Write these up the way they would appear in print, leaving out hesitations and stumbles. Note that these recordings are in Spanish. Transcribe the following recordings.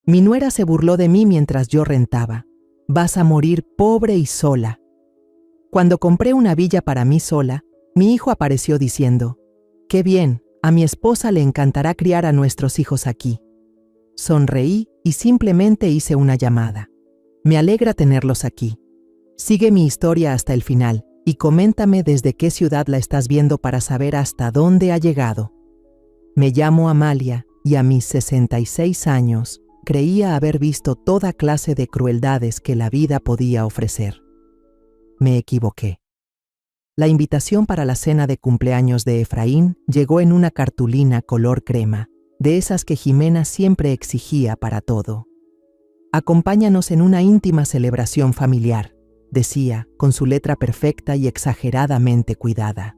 Mi nuera se burló de mí mientras yo rentaba. Vas a morir pobre y sola. Cuando compré una villa para mí sola, mi hijo apareció diciendo, «Qué bien, a mi esposa le encantará criar a nuestros hijos aquí». Sonreí y simplemente hice una llamada. Me alegra tenerlos aquí. Sigue mi historia hasta el final y coméntame desde qué ciudad la estás viendo para saber hasta dónde ha llegado. Me llamo Amalia y a mis 66 años creía haber visto toda clase de crueldades que la vida podía ofrecer. Me equivoqué. La invitación para la cena de cumpleaños de Efraín llegó en una cartulina color crema, de esas que Jimena siempre exigía para todo. «Acompáñanos en una íntima celebración familiar», decía, con su letra perfecta y exageradamente cuidada.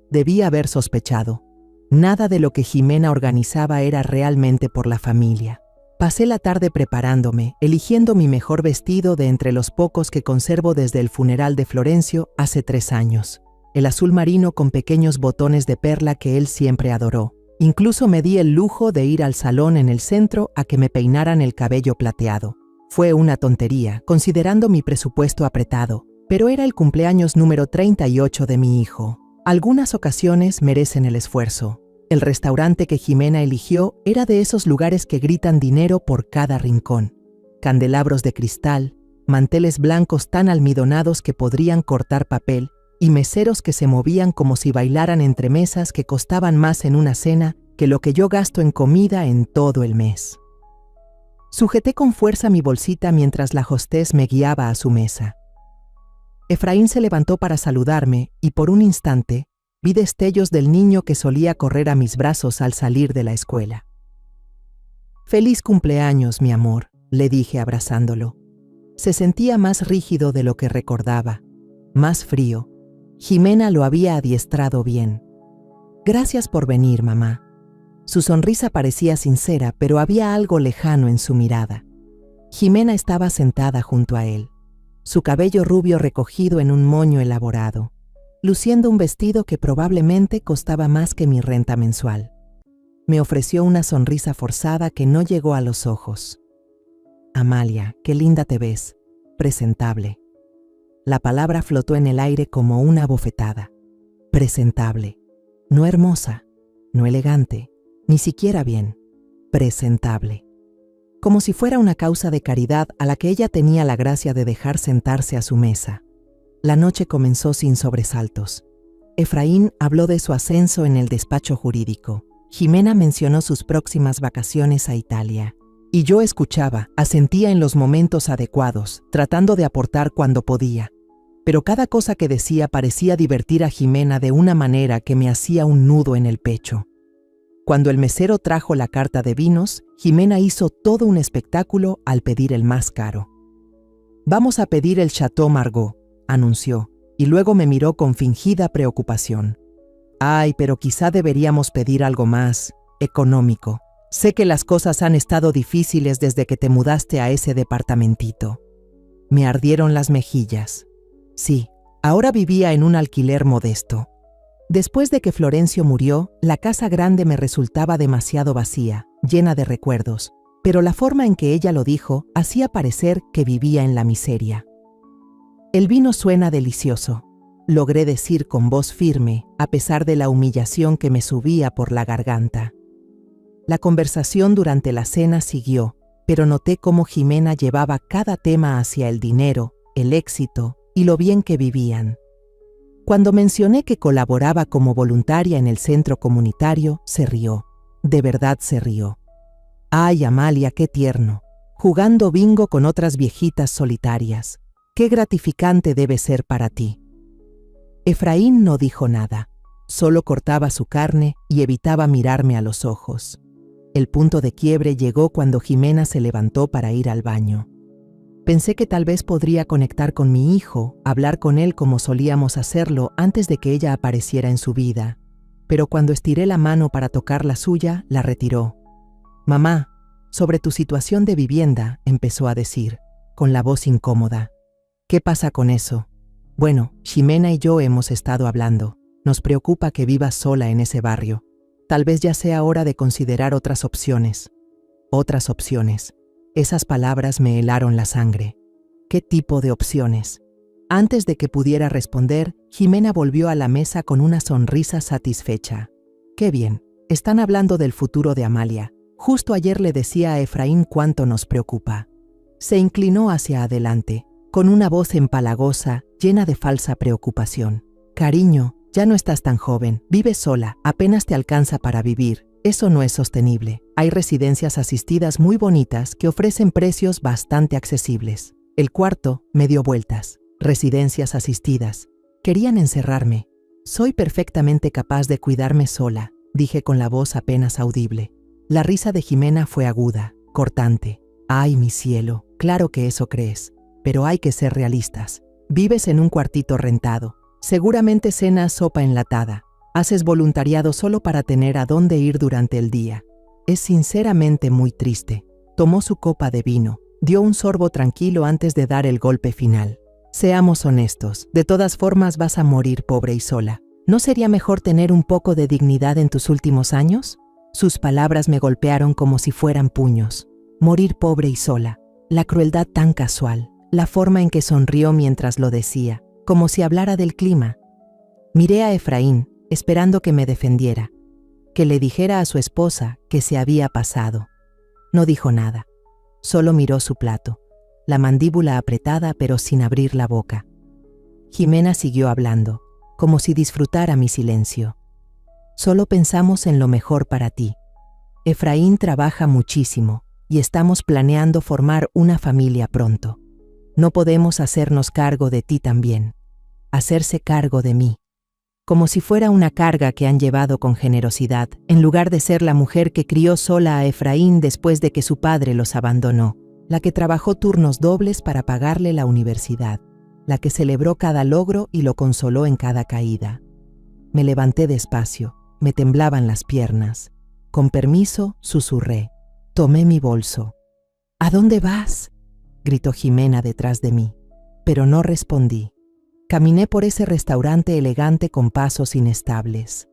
Debí haber sospechado. Nada de lo que Jimena organizaba era realmente por la familia. Pasé la tarde preparándome, eligiendo mi mejor vestido de entre los pocos que conservo desde el funeral de Florencio hace 3 años. El azul marino con pequeños botones de perla que él siempre adoró. Incluso me di el lujo de ir al salón en el centro a que me peinaran el cabello plateado. Fue una tontería, considerando mi presupuesto apretado, pero era el cumpleaños número 38 de mi hijo. Algunas ocasiones merecen el esfuerzo. El restaurante que Jimena eligió era de esos lugares que gritan dinero por cada rincón. Candelabros de cristal, manteles blancos tan almidonados que podrían cortar papel y meseros que se movían como si bailaran entre mesas que costaban más en una cena que lo que yo gasto en comida en todo el mes. Sujeté con fuerza mi bolsita mientras la hostess me guiaba a su mesa. Efraín se levantó para saludarme y por un instante vi destellos del niño que solía correr a mis brazos al salir de la escuela. «Feliz cumpleaños, mi amor», le dije abrazándolo. Se sentía más rígido de lo que recordaba, más frío. Jimena lo había adiestrado bien. «Gracias por venir, mamá». Su sonrisa parecía sincera, pero había algo lejano en su mirada. Jimena estaba sentada junto a él, su cabello rubio recogido en un moño elaborado, luciendo un vestido que probablemente costaba más que mi renta mensual. Me ofreció una sonrisa forzada que no llegó a los ojos. «Amalia, qué linda te ves, presentable». La palabra flotó en el aire como una bofetada. Presentable. No hermosa, no elegante, ni siquiera bien. Presentable. Como si fuera una causa de caridad a la que ella tenía la gracia de dejar sentarse a su mesa. La noche comenzó sin sobresaltos. Efraín habló de su ascenso en el despacho jurídico. Jimena mencionó sus próximas vacaciones a Italia. Y yo escuchaba, asentía en los momentos adecuados, tratando de aportar cuando podía. Pero cada cosa que decía parecía divertir a Jimena de una manera que me hacía un nudo en el pecho. Cuando el mesero trajo la carta de vinos, Jimena hizo todo un espectáculo al pedir el más caro. «Vamos a pedir el Chateau Margaux», anunció, y luego me miró con fingida preocupación. «Ay, pero quizá deberíamos pedir algo más económico. Sé que las cosas han estado difíciles desde que te mudaste a ese departamentito». Me ardieron las mejillas. Sí, ahora vivía en un alquiler modesto. Después de que Florencio murió, la casa grande me resultaba demasiado vacía, llena de recuerdos, pero la forma en que ella lo dijo hacía parecer que vivía en la miseria. «El vino suena delicioso», logré decir con voz firme, a pesar de la humillación que me subía por la garganta. La conversación durante la cena siguió, pero noté cómo Jimena llevaba cada tema hacia el dinero, el éxito y lo bien que vivían. Cuando mencioné que colaboraba como voluntaria en el centro comunitario, se rió. De verdad se rió. «Ay, Amalia, qué tierno. Jugando bingo con otras viejitas solitarias. Qué gratificante debe ser para ti». Efraín no dijo nada. Solo cortaba su carne y evitaba mirarme a los ojos. El punto de quiebre llegó cuando Jimena se levantó para ir al baño. Pensé que tal vez podría conectar con mi hijo, hablar con él como solíamos hacerlo antes de que ella apareciera en su vida. Pero cuando estiré la mano para tocar la suya, la retiró. «Mamá, sobre tu situación de vivienda», empezó a decir, con la voz incómoda. «¿Qué pasa con eso?» «Bueno, Jimena y yo hemos estado hablando. Nos preocupa que vivas sola en ese barrio. Tal vez ya sea hora de considerar otras opciones». «Otras opciones». Esas palabras me helaron la sangre. ¿Qué tipo de opciones? Antes de que pudiera responder, Jimena volvió a la mesa con una sonrisa satisfecha. ¡Qué bien! Están hablando del futuro de Amalia. Justo ayer le decía a Efraín cuánto nos preocupa. Se inclinó hacia adelante, con una voz empalagosa, llena de falsa preocupación. Cariño, ya no estás tan joven, vives sola, apenas te alcanza para vivir. Eso no es sostenible. Hay residencias asistidas muy bonitas que ofrecen precios bastante accesibles. El cuarto me dio vueltas. Residencias asistidas. Querían encerrarme. Soy perfectamente capaz de cuidarme sola, dije con la voz apenas audible. La risa de Jimena fue aguda, cortante. Ay, mi cielo, claro que eso crees. Pero hay que ser realistas. Vives en un cuartito rentado. Seguramente cenas sopa enlatada. Haces voluntariado solo para tener a dónde ir durante el día. Es sinceramente muy triste. Tomó su copa de vino, dio un sorbo tranquilo antes de dar el golpe final. Seamos honestos, de todas formas vas a morir pobre y sola. ¿No sería mejor tener un poco de dignidad en tus últimos años? Sus palabras me golpearon como si fueran puños. Morir pobre y sola. La crueldad tan casual, la forma en que sonrió mientras lo decía, como si hablara del clima. Miré a Efraín, esperando que me defendiera, que le dijera a su esposa que se había pasado. No dijo nada, solo miró su plato, la mandíbula apretada pero sin abrir la boca. Jimena siguió hablando, como si disfrutara mi silencio. Solo pensamos en lo mejor para ti. Efraín trabaja muchísimo y estamos planeando formar una familia pronto. No podemos hacernos cargo de ti también, hacerse cargo de mí. Como si fuera una carga que han llevado con generosidad, en lugar de ser la mujer que crió sola a Efraín después de que su padre los abandonó, la que trabajó turnos dobles para pagarle la universidad, la que celebró cada logro y lo consoló en cada caída. Me levanté despacio, me temblaban las piernas. Con permiso, susurré. Tomé mi bolso. ¿A dónde vas?, gritó Jimena detrás de mí, pero no respondí. Caminé por ese restaurante elegante con pasos inestables.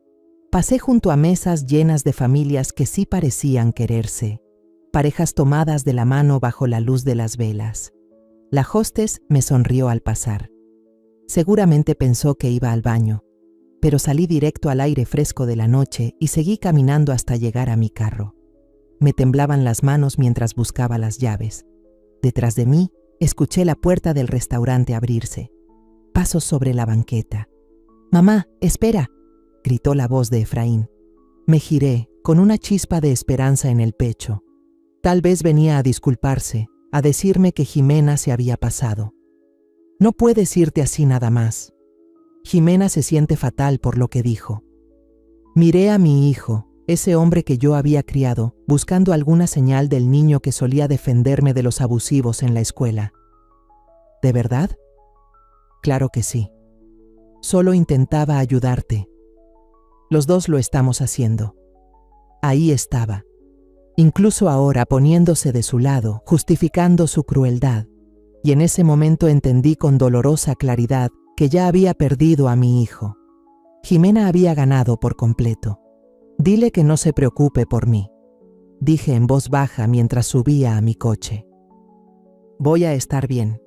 Pasé junto a mesas llenas de familias que sí parecían quererse, parejas tomadas de la mano bajo la luz de las velas. La hostess me sonrió al pasar. Seguramente pensó que iba al baño, pero salí directo al aire fresco de la noche y seguí caminando hasta llegar a mi carro. Me temblaban las manos mientras buscaba las llaves. Detrás de mí, escuché la puerta del restaurante abrirse. Pasos sobre la banqueta. «Mamá, espera», gritó la voz de Efraín. Me giré, con una chispa de esperanza en el pecho. Tal vez venía a disculparse, a decirme que Jimena se había pasado. «No puedes irte así nada más. Jimena se siente fatal por lo que dijo». Miré a mi hijo, ese hombre que yo había criado, buscando alguna señal del niño que solía defenderme de los abusivos en la escuela. ¿De verdad? Claro que sí. Solo intentaba ayudarte. Los dos lo estamos haciendo. Ahí estaba. Incluso ahora poniéndose de su lado, justificando su crueldad. Y en ese momento entendí con dolorosa claridad que ya había perdido a mi hijo. Jimena había ganado por completo. Dile que no se preocupe por mí, dije en voz baja mientras subía a mi coche. Voy a estar bien.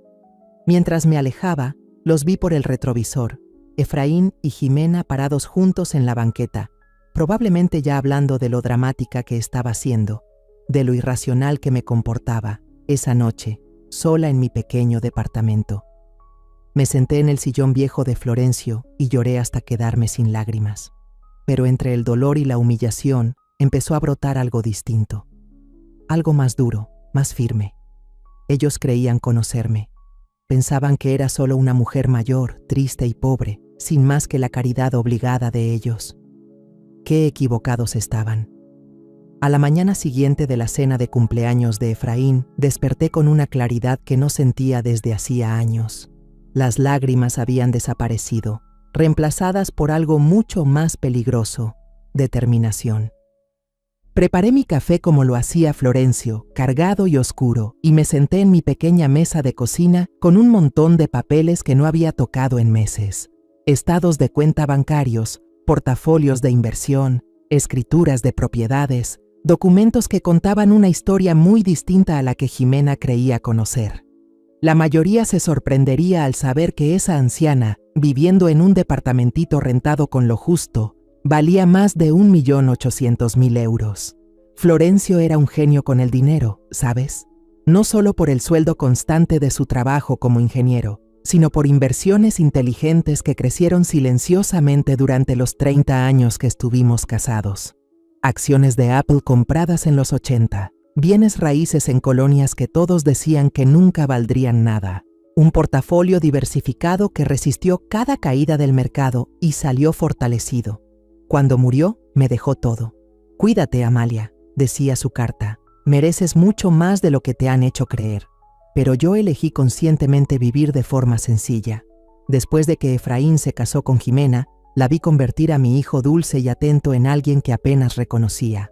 Mientras me alejaba, los vi por el retrovisor, Efraín y Jimena parados juntos en la banqueta, probablemente ya hablando de lo dramática que estaba siendo, de lo irracional que me comportaba esa noche, sola en mi pequeño departamento. Me senté en el sillón viejo de Florencio y lloré hasta quedarme sin lágrimas. Pero entre el dolor y la humillación empezó a brotar algo distinto. Algo más duro, más firme. Ellos creían conocerme. Pensaban que era solo una mujer mayor, triste y pobre, sin más que la caridad obligada de ellos. Qué equivocados estaban. A la mañana siguiente de la cena de cumpleaños de Efraín, desperté con una claridad que no sentía desde hacía años. Las lágrimas habían desaparecido, reemplazadas por algo mucho más peligroso: determinación. Preparé mi café como lo hacía Florencio, cargado y oscuro, y me senté en mi pequeña mesa de cocina con un montón de papeles que no había tocado en meses. Estados de cuenta bancarios, portafolios de inversión, escrituras de propiedades, documentos que contaban una historia muy distinta a la que Jimena creía conocer. La mayoría se sorprendería al saber que esa anciana, viviendo en un departamentito rentado con lo justo, valía más de 1.800.000 euros. Florencio era un genio con el dinero, ¿sabes? No solo por el sueldo constante de su trabajo como ingeniero, sino por inversiones inteligentes que crecieron silenciosamente durante los 30 años que estuvimos casados. Acciones de Apple compradas en los 80, bienes raíces en colonias que todos decían que nunca valdrían nada, un portafolio diversificado que resistió cada caída del mercado y salió fortalecido. Cuando murió, me dejó todo. Cuídate, Amalia, decía su carta, mereces mucho más de lo que te han hecho creer. Pero yo elegí conscientemente vivir de forma sencilla. Después de que Efraín se casó con Jimena, la vi convertir a mi hijo dulce y atento en alguien que apenas reconocía.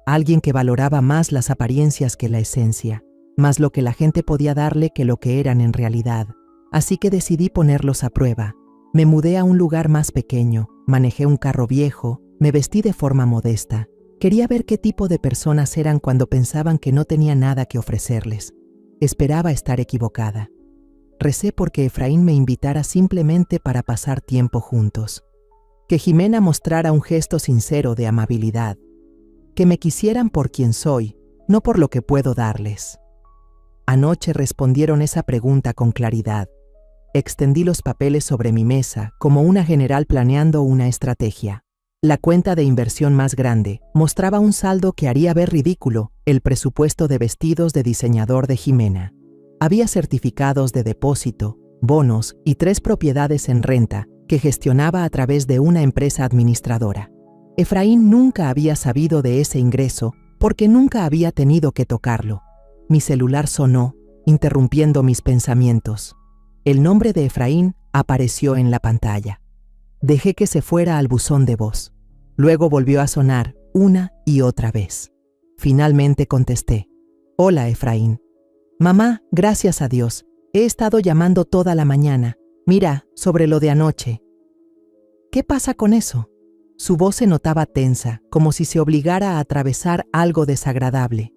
Alguien que valoraba más las apariencias que la esencia, más lo que la gente podía darle que lo que eran en realidad. Así que decidí ponerlos a prueba. Me mudé a un lugar más pequeño, manejé un carro viejo, me vestí de forma modesta. Quería ver qué tipo de personas eran cuando pensaban que no tenía nada que ofrecerles. Esperaba estar equivocada. Recé porque Efraín me invitara simplemente para pasar tiempo juntos. Que Jimena mostrara un gesto sincero de amabilidad. Que me quisieran por quien soy, no por lo que puedo darles. Anoche respondieron esa pregunta con claridad. Extendí los papeles sobre mi mesa, como una general planeando una estrategia. La cuenta de inversión más grande mostraba un saldo que haría ver ridículo el presupuesto de vestidos de diseñador de Jimena. Había certificados de depósito, bonos y 3 propiedades en renta que gestionaba a través de una empresa administradora. Efraín nunca había sabido de ese ingreso porque nunca había tenido que tocarlo. Mi celular sonó, interrumpiendo mis pensamientos. El nombre de Efraín apareció en la pantalla. Dejé que se fuera al buzón de voz. Luego volvió a sonar una y otra vez. Finalmente contesté. Hola, Efraín. Mamá, gracias a Dios. He estado llamando toda la mañana. Mira, sobre lo de anoche. ¿Qué pasa con eso? Su voz se notaba tensa, como si se obligara a atravesar algo desagradable.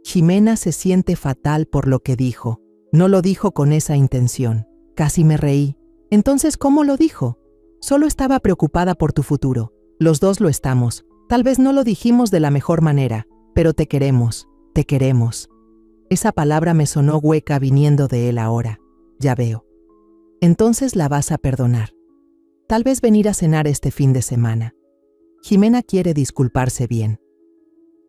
Jimena se siente fatal por lo que dijo. No lo dijo con esa intención. Casi me reí. Entonces, ¿cómo lo dijo? Solo estaba preocupada por tu futuro. Los dos lo estamos. Tal vez no lo dijimos de la mejor manera, pero te queremos, te queremos. Esa palabra me sonó hueca viniendo de él ahora. Ya veo. Entonces la vas a perdonar. Tal vez venir a cenar este fin de semana. Jimena quiere disculparse bien.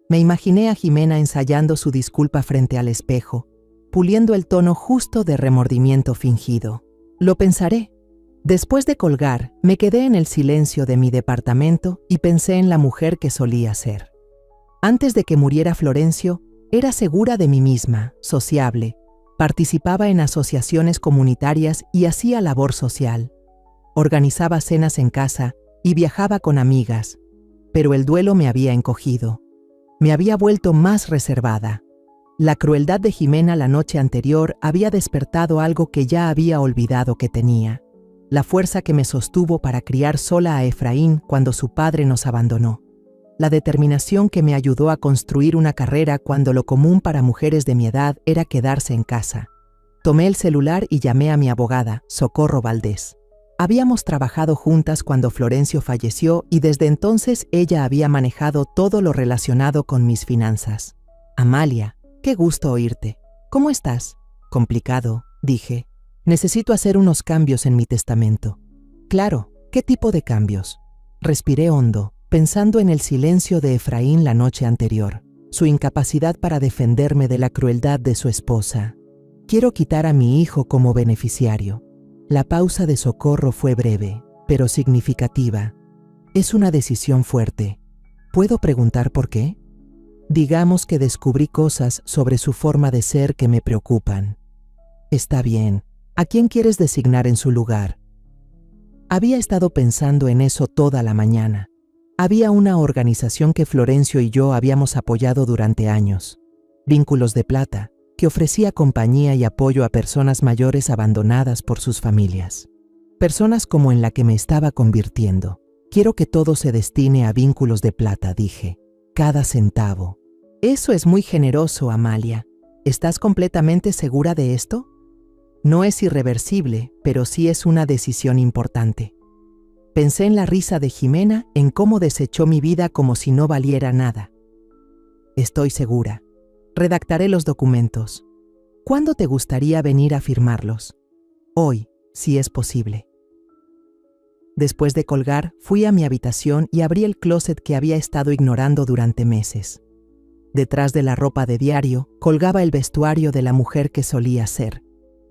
Me imaginé a Jimena ensayando su disculpa frente al espejo, puliendo el tono justo de remordimiento fingido. Lo pensaré. Después de colgar, me quedé en el silencio de mi departamento y pensé en la mujer que solía ser. Antes de que muriera Florencio, era segura de mí misma, sociable, participaba en asociaciones comunitarias y hacía labor social. Organizaba cenas en casa y viajaba con amigas, pero el duelo me había encogido. Me había vuelto más reservada. La crueldad de Jimena la noche anterior había despertado algo que ya había olvidado que tenía. La fuerza que me sostuvo para criar sola a Efraín cuando su padre nos abandonó. La determinación que me ayudó a construir una carrera cuando lo común para mujeres de mi edad era quedarse en casa. Tomé el celular y llamé a mi abogada, Socorro Valdés. Habíamos trabajado juntas cuando Florencio falleció y desde entonces ella había manejado todo lo relacionado con mis finanzas. Amalia, qué gusto oírte. ¿Cómo estás? Complicado, dije. Necesito hacer unos cambios en mi testamento. Claro, ¿qué tipo de cambios? Respiré hondo, pensando en el silencio de Efraín la noche anterior, su incapacidad para defenderme de la crueldad de su esposa. Quiero quitar a mi hijo como beneficiario. La pausa de Socorro fue breve, pero significativa. Es una decisión fuerte. ¿Puedo preguntar por qué? Digamos que descubrí cosas sobre su forma de ser que me preocupan. Está bien. ¿A quién quieres designar en su lugar? Había estado pensando en eso toda la mañana. Había una organización que Florencio y yo habíamos apoyado durante años, Vínculos de Plata, que ofrecía compañía y apoyo a personas mayores abandonadas por sus familias. Personas como en la que me estaba convirtiendo. Quiero que todo se destine a Vínculos de Plata, dije. cada centavo. Eso es muy generoso, Amalia. ¿Estás completamente segura de esto? No es irreversible, pero sí es una decisión importante. Pensé en la risa de Jimena, en cómo desechó mi vida como si no valiera nada. Estoy segura. Redactaré los documentos. ¿Cuándo te gustaría venir a firmarlos? Hoy, si es posible. Después de colgar, fui a mi habitación y abrí el closet que había estado ignorando durante meses. Detrás de la ropa de diario, colgaba el vestuario de la mujer que solía ser.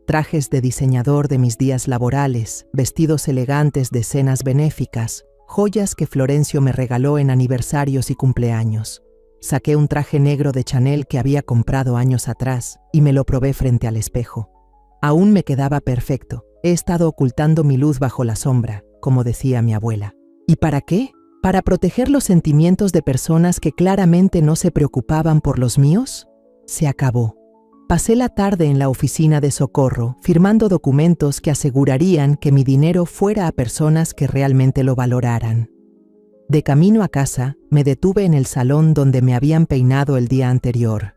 Trajes de diseñador de mis días laborales, vestidos elegantes de cenas benéficas, joyas que Florencio me regaló en aniversarios y cumpleaños. Saqué un traje negro de Chanel que había comprado años atrás y me lo probé frente al espejo. Aún me quedaba perfecto. He estado ocultando mi luz bajo la sombra, como decía mi abuela. ¿Y para qué? ¿Para proteger los sentimientos de personas que claramente no se preocupaban por los míos? Se acabó. Pasé la tarde en la oficina de Socorro, firmando documentos que asegurarían que mi dinero fuera a personas que realmente lo valoraran. De camino a casa, me detuve en el salón donde me habían peinado el día anterior.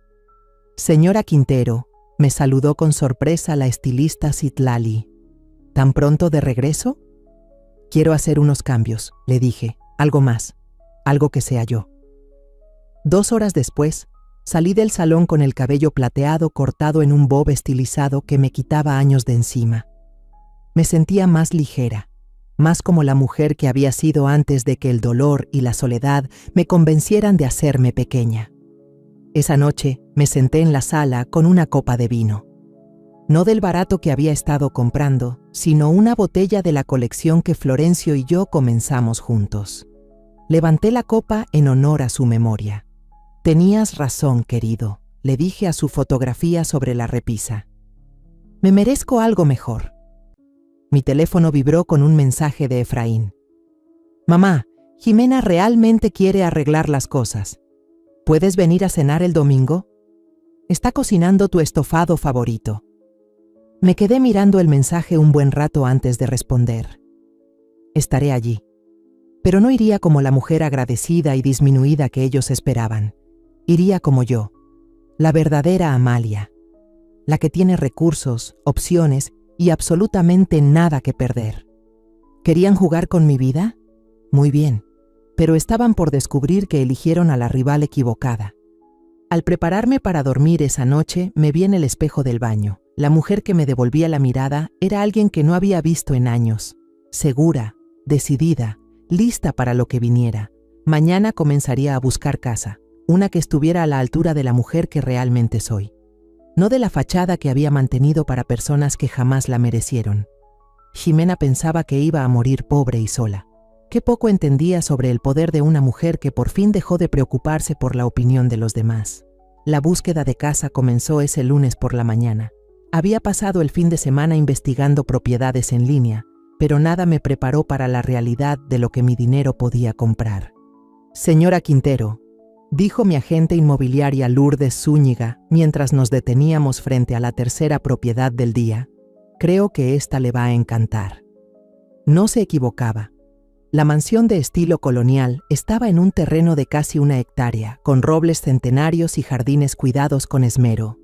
Señora Quintero, me saludó con sorpresa la estilista Citlali. ¿Tan pronto de regreso? Quiero hacer unos cambios, le dije. Algo más. Algo que sea yo. 2 horas después, salí del salón con el cabello plateado cortado en un bob estilizado que me quitaba años de encima. Me sentía más ligera, más como la mujer que había sido antes de que el dolor y la soledad me convencieran de hacerme pequeña. Esa noche me senté en la sala con una copa de vino. No del barato que había estado comprando, sino una botella de la colección que Florencio y yo comenzamos juntos. Levanté la copa en honor a su memoria. Tenías razón, querido, le dije a su fotografía sobre la repisa. Me merezco algo mejor. Mi teléfono vibró con un mensaje de Efraín. Mamá, Jimena realmente quiere arreglar las cosas. ¿Puedes venir a cenar el domingo? Está cocinando tu estofado favorito. Me quedé mirando el mensaje un buen rato antes de responder. Estaré allí. Pero no iría como la mujer agradecida y disminuida que ellos esperaban. Iría como yo, la verdadera Amalia, la que tiene recursos, opciones y absolutamente nada que perder. ¿Querían jugar con mi vida? Muy bien, pero estaban por descubrir que eligieron a la rival equivocada. Al prepararme para dormir esa noche, me vi en el espejo del baño. La mujer que me devolvía la mirada era alguien que no había visto en años, segura, decidida, lista para lo que viniera. Mañana comenzaría a buscar casa, una que estuviera a la altura de la mujer que realmente soy. No de la fachada que había mantenido para personas que jamás la merecieron. Jimena pensaba que iba a morir pobre y sola. Qué poco entendía sobre el poder de una mujer que por fin dejó de preocuparse por la opinión de los demás. La búsqueda de casa comenzó ese lunes por la mañana. Había pasado el fin de semana investigando propiedades en línea, pero nada me preparó para la realidad de lo que mi dinero podía comprar. Señora Quintero, dijo mi agente inmobiliaria Lourdes Zúñiga mientras nos deteníamos frente a la tercera propiedad del día, creo que esta le va a encantar. No se equivocaba. La mansión de estilo colonial estaba en un terreno de casi 1 hectárea, con robles centenarios y jardines cuidados con esmero.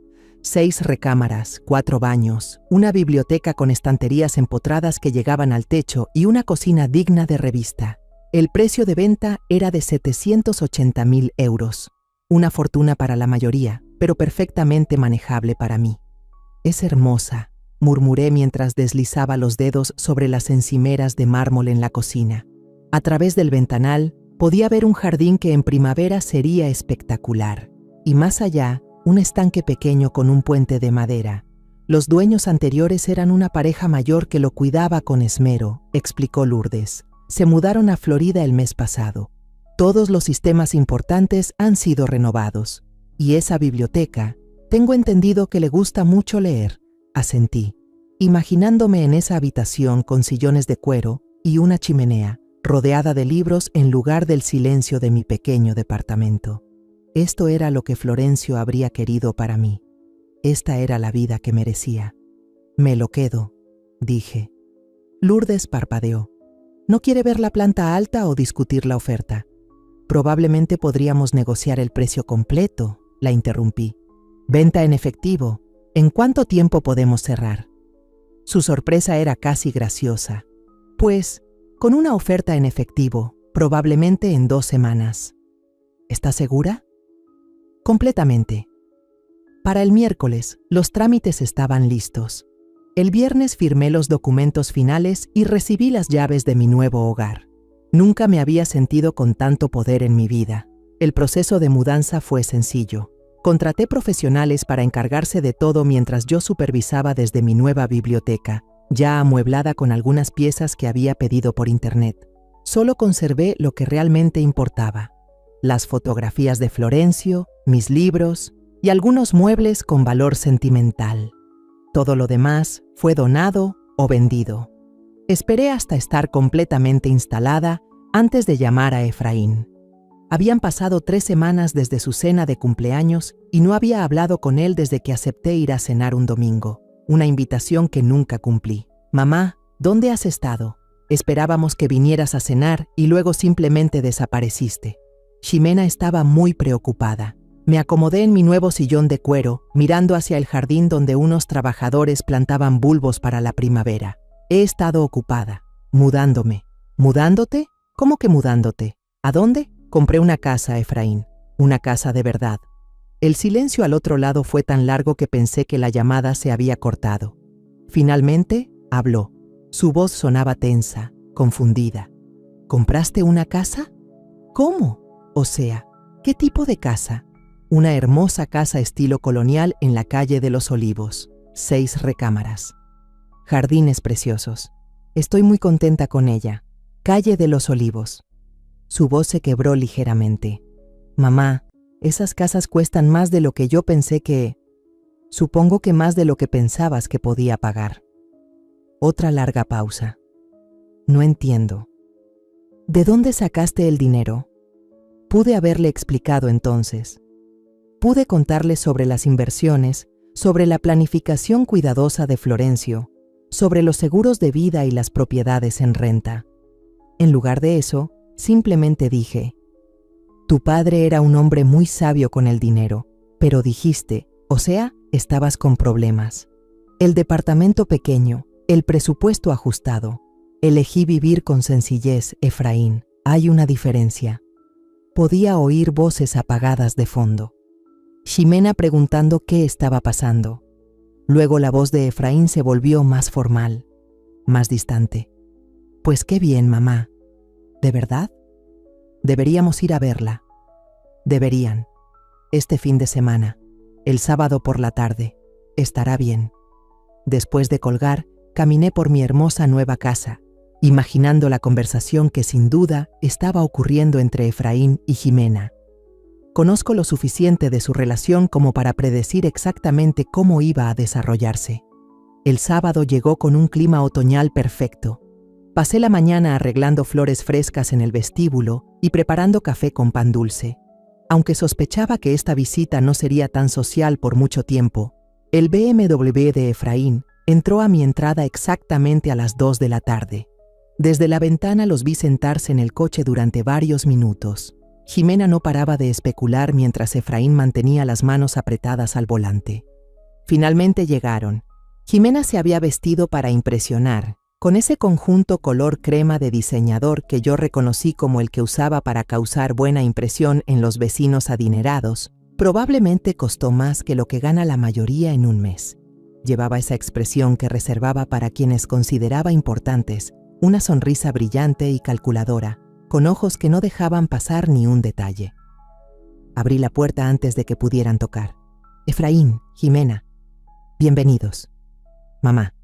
6 recámaras, 4 baños, una biblioteca con estanterías empotradas que llegaban al techo y una cocina digna de revista. El precio de venta era de 780.000 euros. Una fortuna para la mayoría, pero perfectamente manejable para mí. Es hermosa, murmuré mientras deslizaba los dedos sobre las encimeras de mármol en la cocina. A través del ventanal podía ver un jardín que en primavera sería espectacular. Y más allá, un estanque pequeño con un puente de madera. Los dueños anteriores eran una pareja mayor que lo cuidaba con esmero, explicó Lourdes. Se mudaron a Florida el mes pasado. Todos los sistemas importantes han sido renovados. Y esa biblioteca, tengo entendido que le gusta mucho leer, asentí, imaginándome en esa habitación con sillones de cuero y una chimenea, rodeada de libros en lugar del silencio de mi pequeño departamento. Esto era lo que Florencio habría querido para mí. Esta era la vida que merecía. Me lo quedo, dije. Lourdes parpadeó. ¿No quiere ver la planta alta o discutir la oferta? Probablemente podríamos negociar el precio completo, la interrumpí. Venta en efectivo. ¿En cuánto tiempo podemos cerrar? Su sorpresa era casi graciosa. Pues, con una oferta en efectivo, probablemente en 2 semanas. ¿Estás segura? Completamente. Para el miércoles, los trámites estaban listos. El viernes firmé los documentos finales y recibí las llaves de mi nuevo hogar. Nunca me había sentido con tanto poder en mi vida. El proceso de mudanza fue sencillo. Contraté profesionales para encargarse de todo mientras yo supervisaba desde mi nueva biblioteca, ya amueblada con algunas piezas que había pedido por internet. Solo conservé lo que realmente importaba: las fotografías de Florencio, mis libros y algunos muebles con valor sentimental. Todo lo demás fue donado o vendido. Esperé hasta estar completamente instalada antes de llamar a Efraín. Habían pasado 3 semanas desde su cena de cumpleaños y no había hablado con él desde que acepté ir a cenar un domingo, una invitación que nunca cumplí. Mamá, ¿dónde has estado? Esperábamos que vinieras a cenar y luego simplemente desapareciste. Ximena estaba muy preocupada. Me acomodé en mi nuevo sillón de cuero, mirando hacia el jardín donde unos trabajadores plantaban bulbos para la primavera. He estado ocupada, mudándome. ¿Mudándote? ¿Cómo que mudándote? ¿A dónde? Compré una casa, Efraín. Una casa de verdad. El silencio al otro lado fue tan largo que pensé que la llamada se había cortado. Finalmente, habló. Su voz sonaba tensa, confundida. ¿Compraste una casa? ¿Cómo? O sea, ¿qué tipo de casa? Una hermosa casa estilo colonial en la calle de los Olivos. 6 recámaras. Jardines preciosos. Estoy muy contenta con ella. Calle de los Olivos. Su voz se quebró ligeramente. Mamá, esas casas cuestan más de lo que yo pensé que... Supongo que más de lo que pensabas que podía pagar. Otra larga pausa. No entiendo. ¿De dónde sacaste el dinero? Pude haberle explicado entonces. Pude contarle sobre las inversiones, sobre la planificación cuidadosa de Florencio, sobre los seguros de vida y las propiedades en renta. En lugar de eso, simplemente dije: tu padre era un hombre muy sabio con el dinero, pero dijiste, o sea, estabas con problemas. El departamento pequeño, el presupuesto ajustado. Elegí vivir con sencillez, Efraín. Hay una diferencia. Podía oír voces apagadas de fondo. Ximena preguntando qué estaba pasando. Luego la voz de Efraín se volvió más formal, más distante. Pues qué bien, mamá. ¿De verdad? Deberíamos ir a verla. Deberían. Este fin de semana, el sábado por la tarde. Estará bien. Después de colgar, caminé por mi hermosa nueva casa, imaginando la conversación que sin duda estaba ocurriendo entre Efraín y Ximena. Conozco lo suficiente de su relación como para predecir exactamente cómo iba a desarrollarse. El sábado llegó con un clima otoñal perfecto. Pasé la mañana arreglando flores frescas en el vestíbulo y preparando café con pan dulce. Aunque sospechaba que esta visita no sería tan social por mucho tiempo, el BMW de Efraín entró a mi entrada exactamente a las 2 de la tarde. Desde la ventana los vi sentarse en el coche durante varios minutos. Ximena no paraba de especular mientras Efraín mantenía las manos apretadas al volante. Finalmente llegaron. Ximena se había vestido para impresionar, con ese conjunto color crema de diseñador que yo reconocí como el que usaba para causar buena impresión en los vecinos adinerados. Probablemente costó más que lo que gana la mayoría en un mes. Llevaba esa expresión que reservaba para quienes consideraba importantes, una sonrisa brillante y calculadora, con ojos que no dejaban pasar ni un detalle. Abrí la puerta antes de que pudieran tocar. Efraín, Ximena, bienvenidos. Mamá.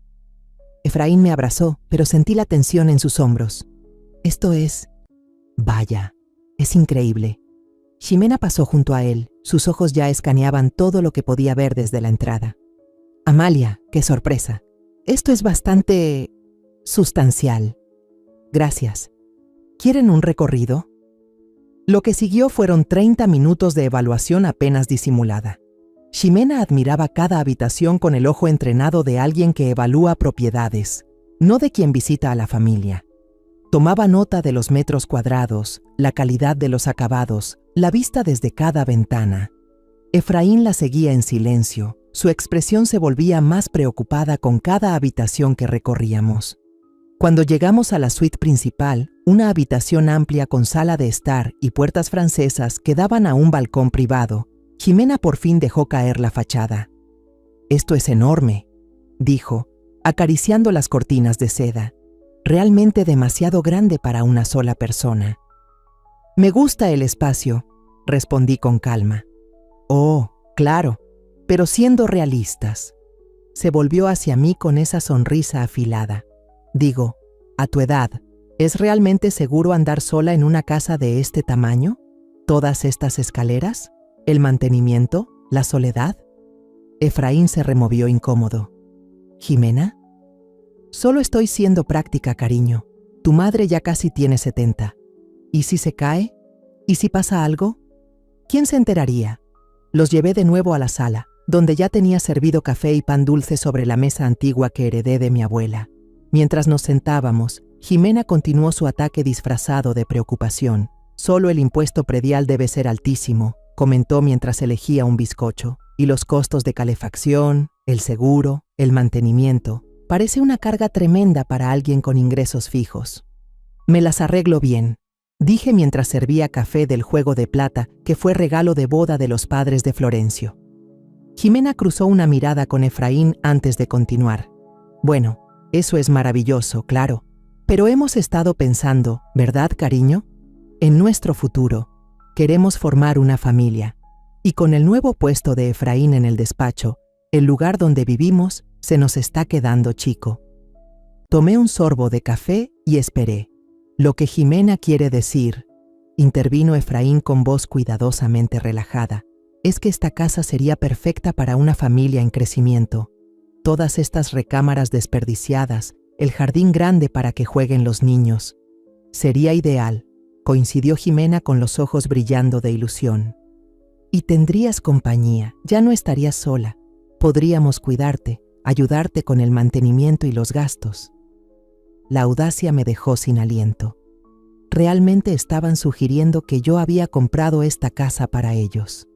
Efraín me abrazó, pero sentí la tensión en sus hombros. Esto es... Vaya, es increíble. Ximena pasó junto a él, sus ojos ya escaneaban todo lo que podía ver desde la entrada. Amalia, qué sorpresa. Esto es bastante... sustancial. Gracias. ¿Quieren un recorrido? Lo que siguió fueron 30 minutos de evaluación apenas disimulada. Ximena admiraba cada habitación con el ojo entrenado de alguien que evalúa propiedades, no de quien visita a la familia. Tomaba nota de los metros cuadrados, la calidad de los acabados, la vista desde cada ventana. Efraín la seguía en silencio. Su expresión se volvía más preocupada con cada habitación que recorríamos. Cuando llegamos a la suite principal, una habitación amplia con sala de estar y puertas francesas que daban a un balcón privado, Jimena por fin dejó caer la fachada. «Esto es enorme», dijo, acariciando las cortinas de seda. «Realmente demasiado grande para una sola persona». «Me gusta el espacio», respondí con calma. «Oh, claro, pero siendo realistas». Se volvió hacia mí con esa sonrisa afilada. «Digo, a tu edad, ¿es realmente seguro andar sola en una casa de este tamaño? ¿Todas estas escaleras? ¿El mantenimiento? ¿La soledad?» Efraín se removió incómodo. «¿Jimena?» «Solo estoy siendo práctica, cariño. Tu madre ya casi tiene 70. ¿Y si se cae? ¿Y si pasa algo? ¿Quién se enteraría?» Los llevé de nuevo a la sala, donde ya tenía servido café y pan dulce sobre la mesa antigua que heredé de mi abuela. Mientras nos sentábamos, Jimena continuó su ataque disfrazado de preocupación. «Solo el impuesto predial debe ser altísimo», comentó mientras elegía un bizcocho. «Y los costos de calefacción, el seguro, el mantenimiento. Parece una carga tremenda para alguien con ingresos fijos». «Me las arreglo bien», dije mientras servía café del juego de plata que fue regalo de boda de los padres de Florencio. Jimena cruzó una mirada con Efraín antes de continuar. «Bueno, eso es maravilloso, claro. Pero hemos estado pensando, ¿verdad, cariño? En nuestro futuro. Queremos formar una familia. Y con el nuevo puesto de Efraín en el despacho, el lugar donde vivimos se nos está quedando chico». Tomé un sorbo de café y esperé. «Lo que Jimena quiere decir», intervino Efraín con voz cuidadosamente relajada, «es que esta casa sería perfecta para una familia en crecimiento. Todas estas recámaras desperdiciadas, el jardín grande para que jueguen los niños. Sería ideal», coincidió Jimena con los ojos brillando de ilusión. «Y tendrías compañía, ya no estarías sola. Podríamos cuidarte, ayudarte con el mantenimiento y los gastos». La audacia me dejó sin aliento. Realmente estaban sugiriendo que yo había comprado esta casa para ellos.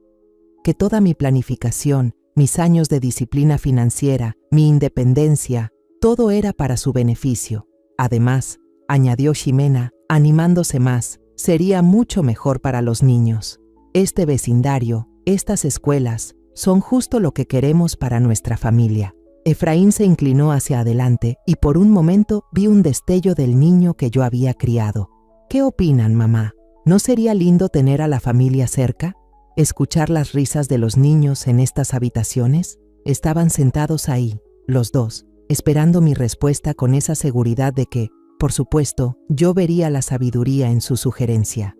Que toda mi planificación, mis años de disciplina financiera, mi independencia, todo era para su beneficio. Además, añadió Jimena, animándose más, sería mucho mejor para los niños. Este vecindario, estas escuelas, son justo lo que queremos para nuestra familia. Efraín se inclinó hacia adelante y por un momento vi un destello del niño que yo había criado. «¿Qué opinan, mamá? ¿No sería lindo tener a la familia cerca? ¿Escuchar las risas de los niños en estas habitaciones?» Estaban sentados ahí, los dos, esperando mi respuesta con esa seguridad de que, por supuesto, yo vería la sabiduría en su sugerencia.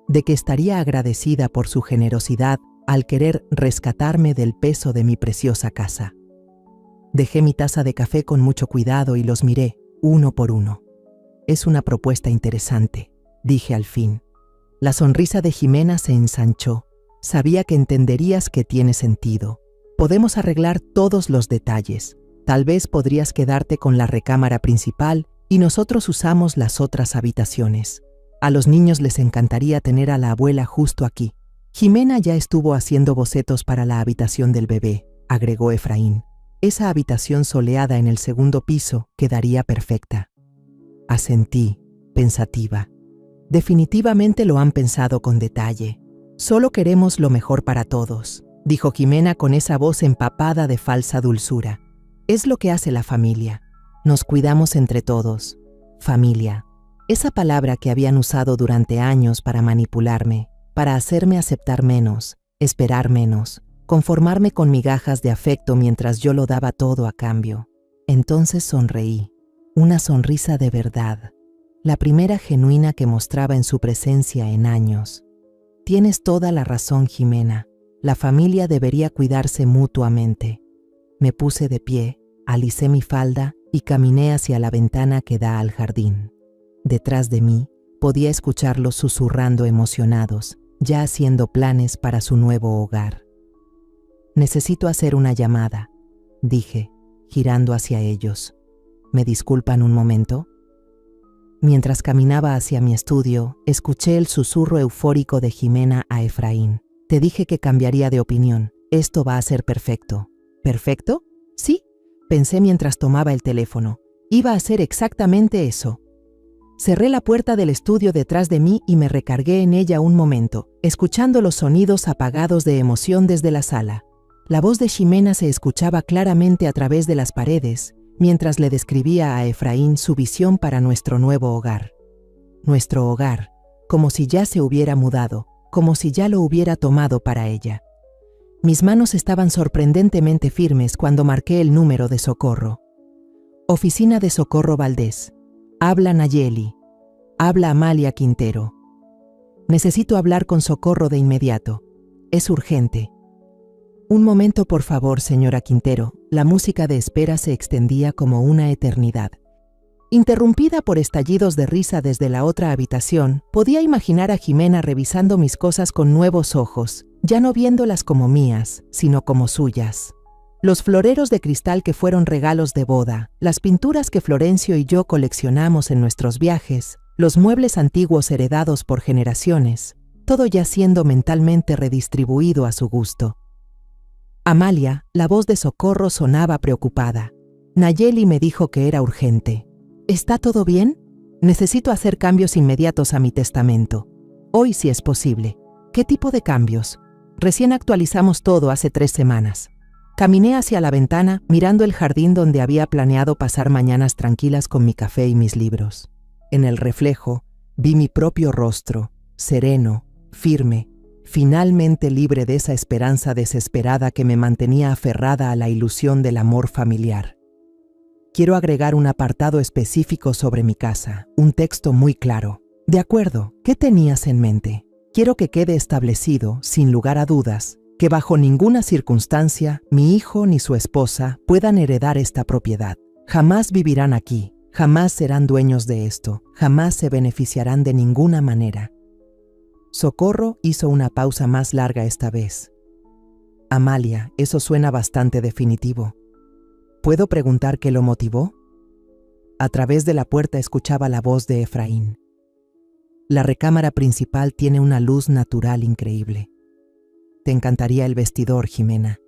De que estaría agradecida por su generosidad al querer rescatarme del peso de mi preciosa casa. Dejé mi taza de café con mucho cuidado y los miré, uno por uno. «Es una propuesta interesante», dije al fin. La sonrisa de Jimena se ensanchó. «Sabía que entenderías que tiene sentido. Podemos arreglar todos los detalles. Tal vez podrías quedarte con la recámara principal y nosotros usamos las otras habitaciones. A los niños les encantaría tener a la abuela justo aquí». «Jimena ya estuvo haciendo bocetos para la habitación del bebé», agregó Efraín. «Esa habitación soleada en el segundo piso quedaría perfecta». Asentí, pensativa. «Definitivamente lo han pensado con detalle. Solo queremos lo mejor para todos», dijo Jimena con esa voz empapada de falsa dulzura. «Es lo que hace la familia. Nos cuidamos entre todos. Familia. Esa palabra que habían usado durante años para manipularme, para hacerme aceptar menos, esperar menos, conformarme con migajas de afecto mientras yo lo daba todo a cambio». Entonces sonreí. Una sonrisa de verdad, la primera genuina que mostraba en su presencia en años. «Tienes toda la razón, Jimena. La familia debería cuidarse mutuamente». Me puse de pie, alicé mi falda y caminé hacia la ventana que da al jardín. Detrás de mí podía escucharlos susurrando emocionados, ya haciendo planes para su nuevo hogar. «Necesito hacer una llamada», dije, girando hacia ellos. «¿Me disculpan un momento?». Mientras caminaba hacia mi estudio, escuché el susurro eufórico de Jimena a Efraín. Te dije que cambiaría de opinión. Esto va a ser perfecto. ¿Perfecto? Sí, pensé mientras tomaba el teléfono. Iba a ser exactamente eso. Cerré la puerta del estudio detrás de mí y me recargué en ella un momento, escuchando los sonidos apagados de emoción desde la sala. La voz de Ximena se escuchaba claramente a través de las paredes, mientras le describía a Efraín su visión para nuestro nuevo hogar. Nuestro hogar, como si ya se hubiera mudado, como si ya lo hubiera tomado para ella. Mis manos estaban sorprendentemente firmes cuando marqué el número de Socorro. Oficina de Socorro Valdés. Habla Nayeli. Habla Amalia Quintero. Necesito hablar con Socorro de inmediato. Es urgente. Un momento, por favor, señora Quintero. La música de espera se extendía como una eternidad. Interrumpida por estallidos de risa desde la otra habitación, podía imaginar a Jimena revisando mis cosas con nuevos ojos, ya no viéndolas como mías, sino como suyas. Los floreros de cristal que fueron regalos de boda, las pinturas que Florencio y yo coleccionamos en nuestros viajes, los muebles antiguos heredados por generaciones, todo ya siendo mentalmente redistribuido a su gusto. Amalia, la voz de Socorro sonaba preocupada. Nayeli me dijo que era urgente. ¿Está todo bien? Necesito hacer cambios inmediatos a mi testamento. Hoy si es posible. ¿Qué tipo de cambios? Recién actualizamos todo hace 3 semanas. Caminé hacia la ventana, mirando el jardín donde había planeado pasar mañanas tranquilas con mi café y mis libros. En el reflejo, vi mi propio rostro, sereno, firme, finalmente libre de esa esperanza desesperada que me mantenía aferrada a la ilusión del amor familiar. Quiero agregar un apartado específico sobre mi casa, un texto muy claro. De acuerdo, ¿qué tenías en mente? Quiero que quede establecido, sin lugar a dudas, que bajo ninguna circunstancia mi hijo ni su esposa puedan heredar esta propiedad. Jamás vivirán aquí, jamás serán dueños de esto, jamás se beneficiarán de ninguna manera. Socorro hizo una pausa más larga esta vez. Amalia, eso suena bastante definitivo. ¿Puedo preguntar qué lo motivó? A través de la puerta escuchaba la voz de Efraín. La recámara principal tiene una luz natural increíble. Te encantaría el vestidor, Jimena.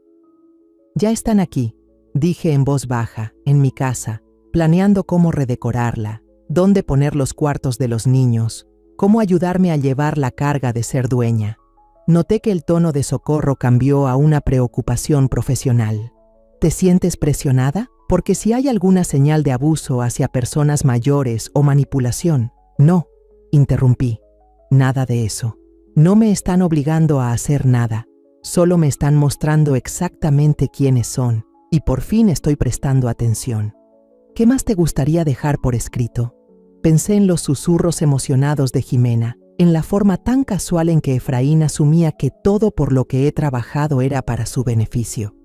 Ya están aquí, dije en voz baja, en mi casa, planeando cómo redecorarla, dónde poner los cuartos de los niños, cómo ayudarme a llevar la carga de ser dueña. Noté que el tono de Socorro cambió a una preocupación profesional. ¿Te sientes presionada? Porque si hay alguna señal de abuso hacia personas mayores o manipulación. No, interrumpí. Nada de eso. No me están obligando a hacer nada. Solo me están mostrando exactamente quiénes son. Y por fin estoy prestando atención. ¿Qué más te gustaría dejar por escrito? Pensé en los susurros emocionados de Jimena, en la forma tan casual en que Efraín asumía que todo por lo que he trabajado era para su beneficio.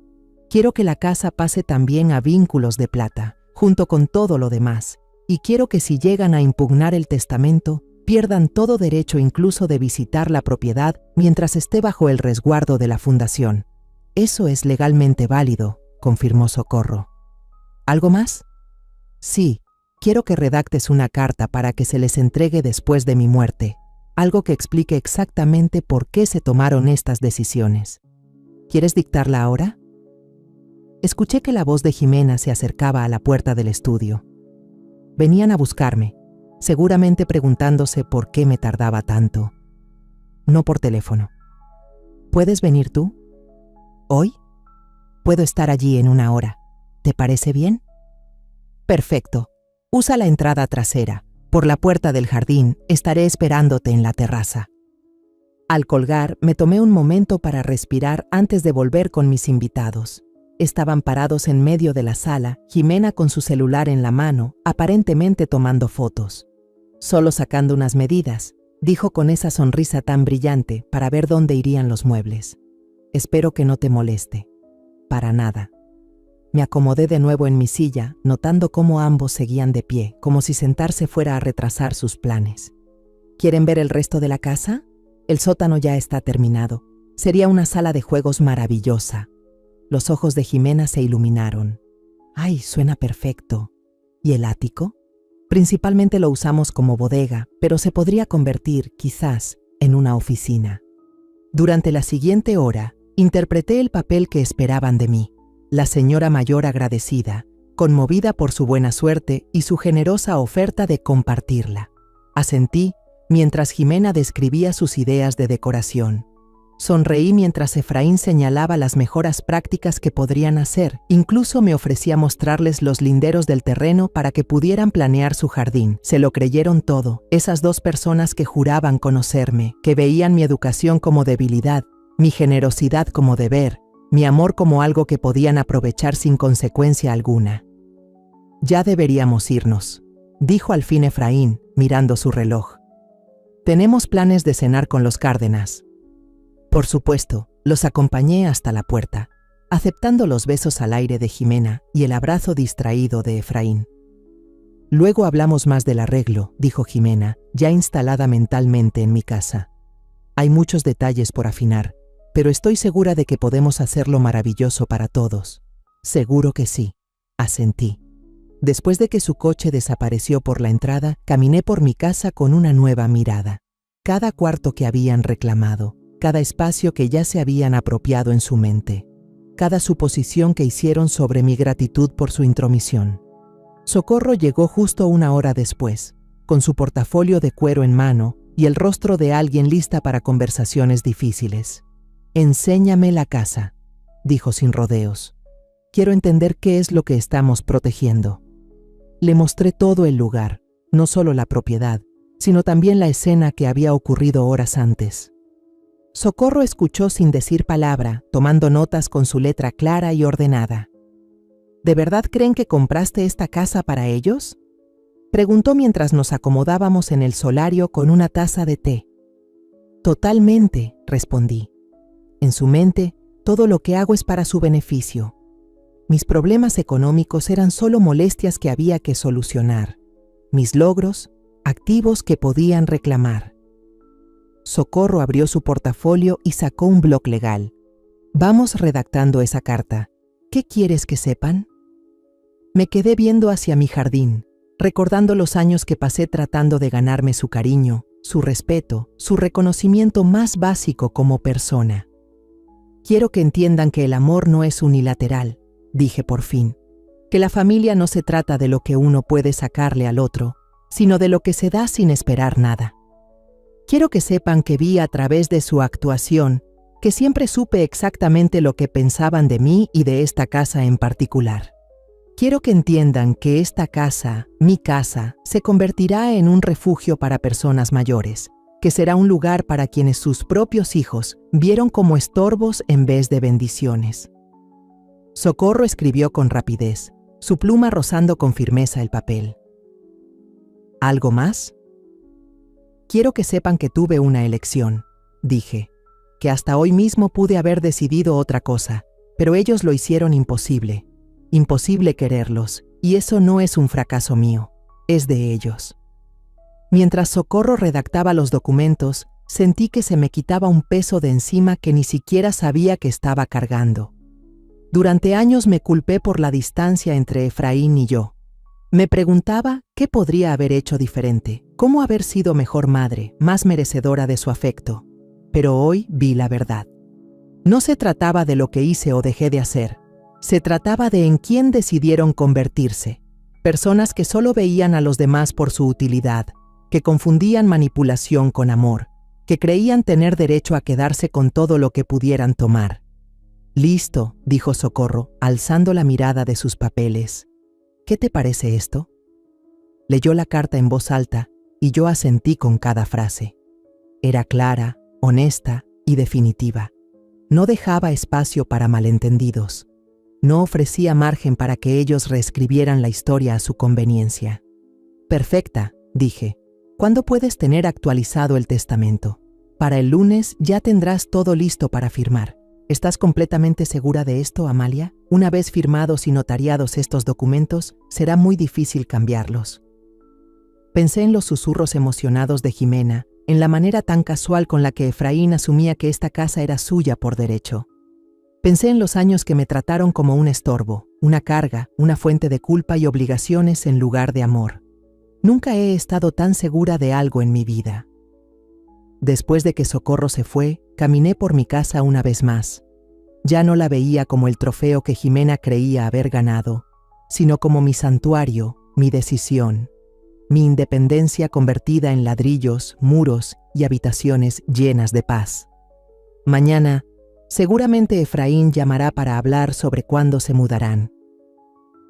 Quiero que la casa pase también a vínculos de plata, junto con todo lo demás, y quiero que si llegan a impugnar el testamento, pierdan todo derecho incluso de visitar la propiedad mientras esté bajo el resguardo de la fundación. Eso es legalmente válido, confirmó Socorro. ¿Algo más? Sí, quiero que redactes una carta para que se les entregue después de mi muerte, algo que explique exactamente por qué se tomaron estas decisiones. ¿Quieres dictarla ahora? Escuché que la voz de Jimena se acercaba a la puerta del estudio. Venían a buscarme, seguramente preguntándose por qué me tardaba tanto. No por teléfono. ¿Puedes venir tú? ¿Hoy? Puedo estar allí en 1 hora. ¿Te parece bien? Perfecto. Usa la entrada trasera. Por la puerta del jardín estaré esperándote en la terraza. Al colgar, me tomé un momento para respirar antes de volver con mis invitados. Estaban parados en medio de la sala, Jimena con su celular en la mano, aparentemente tomando fotos. Solo sacando unas medidas, dijo con esa sonrisa tan brillante para ver dónde irían los muebles. Espero que no te moleste. Para nada. Me acomodé de nuevo en mi silla, notando cómo ambos seguían de pie, como si sentarse fuera a retrasar sus planes. ¿Quieren ver el resto de la casa? El sótano ya está terminado. Sería una sala de juegos maravillosa. Los ojos de Jimena se iluminaron. ¡Ay, suena perfecto! ¿Y el ático? Principalmente lo usamos como bodega, pero se podría convertir, quizás, en una oficina. Durante la siguiente hora, interpreté el papel que esperaban de mí. La señora mayor agradecida, conmovida por su buena suerte y su generosa oferta de compartirla. Asentí mientras Jimena describía sus ideas de decoración. Sonreí mientras Efraín señalaba las mejoras prácticas que podrían hacer. Incluso me ofrecía mostrarles los linderos del terreno para que pudieran planear su jardín. Se lo creyeron todo. Esas dos personas que juraban conocerme, que veían mi educación como debilidad, mi generosidad como deber, mi amor como algo que podían aprovechar sin consecuencia alguna. «Ya deberíamos irnos», dijo al fin Efraín, mirando su reloj. «Tenemos planes de cenar con los Cárdenas». Por supuesto, los acompañé hasta la puerta, aceptando los besos al aire de Jimena y el abrazo distraído de Efraín. «Luego hablamos más del arreglo», dijo Jimena, ya instalada mentalmente en mi casa. «Hay muchos detalles por afinar, pero estoy segura de que podemos hacerlo maravilloso para todos». «Seguro que sí», asentí. Después de que su coche desapareció por la entrada, caminé por mi casa con una nueva mirada. Cada cuarto que habían reclamado, cada espacio que ya se habían apropiado en su mente, cada suposición que hicieron sobre mi gratitud por su intromisión. Socorro llegó justo una hora después, con su portafolio de cuero en mano y el rostro de alguien lista para conversaciones difíciles. «Enséñame la casa», dijo sin rodeos. «Quiero entender qué es lo que estamos protegiendo». Le mostré todo el lugar, no solo la propiedad, sino también la escena que había ocurrido horas antes. Socorro escuchó sin decir palabra, tomando notas con su letra clara y ordenada. «¿De verdad creen que compraste esta casa para ellos?», preguntó mientras nos acomodábamos en el solario con una taza de té. «Totalmente», respondí. «En su mente, todo lo que hago es para su beneficio. Mis problemas económicos eran solo molestias que había que solucionar. Mis logros, activos que podían reclamar». Socorro abrió su portafolio y sacó un bloc legal. «Vamos redactando esa carta. ¿Qué quieres que sepan?». Me quedé viendo hacia mi jardín, recordando los años que pasé tratando de ganarme su cariño, su respeto, su reconocimiento más básico como persona. «Quiero que entiendan que el amor no es unilateral», dije por fin. «Que la familia no se trata de lo que uno puede sacarle al otro, sino de lo que se da sin esperar nada. Quiero que sepan que vi a través de su actuación que siempre supe exactamente lo que pensaban de mí y de esta casa en particular. Quiero que entiendan que esta casa, mi casa, se convertirá en un refugio para personas mayores, que será un lugar para quienes sus propios hijos vieron como estorbos en vez de bendiciones». Socorro escribió con rapidez, su pluma rozando con firmeza el papel. «¿Algo más?». «Quiero que sepan que tuve una elección», dije, «que hasta hoy mismo pude haber decidido otra cosa, pero ellos lo hicieron imposible. Imposible quererlos, y eso no es un fracaso mío, es de ellos». Mientras Socorro redactaba los documentos, sentí que se me quitaba un peso de encima que ni siquiera sabía que estaba cargando. Durante años me culpé por la distancia entre Efraín y yo. Me preguntaba qué podría haber hecho diferente, cómo haber sido mejor madre, más merecedora de su afecto. Pero hoy vi la verdad. No se trataba de lo que hice o dejé de hacer. Se trataba de en quién decidieron convertirse. Personas que solo veían a los demás por su utilidad, que confundían manipulación con amor, que creían tener derecho a quedarse con todo lo que pudieran tomar. «Listo», dijo Socorro, alzando la mirada de sus papeles. «¿Qué te parece esto?». Leyó la carta en voz alta y yo asentí con cada frase. Era clara, honesta y definitiva. No dejaba espacio para malentendidos. No ofrecía margen para que ellos reescribieran la historia a su conveniencia. «Perfecta», dije. «¿Cuándo puedes tener actualizado el testamento?». «Para el lunes ya tendrás todo listo para firmar». «¿Estás completamente segura de esto, Amalia? Una vez firmados y notariados estos documentos, será muy difícil cambiarlos». Pensé en los susurros emocionados de Jimena, en la manera tan casual con la que Efraín asumía que esta casa era suya por derecho. Pensé en los años que me trataron como un estorbo, una carga, una fuente de culpa y obligaciones en lugar de amor. Nunca he estado tan segura de algo en mi vida. Después de que Socorro se fue, caminé por mi casa una vez más. Ya no la veía como el trofeo que Jimena creía haber ganado, sino como mi santuario, mi decisión, mi independencia convertida en ladrillos, muros y habitaciones llenas de paz. Mañana, seguramente Efraín llamará para hablar sobre cuándo se mudarán.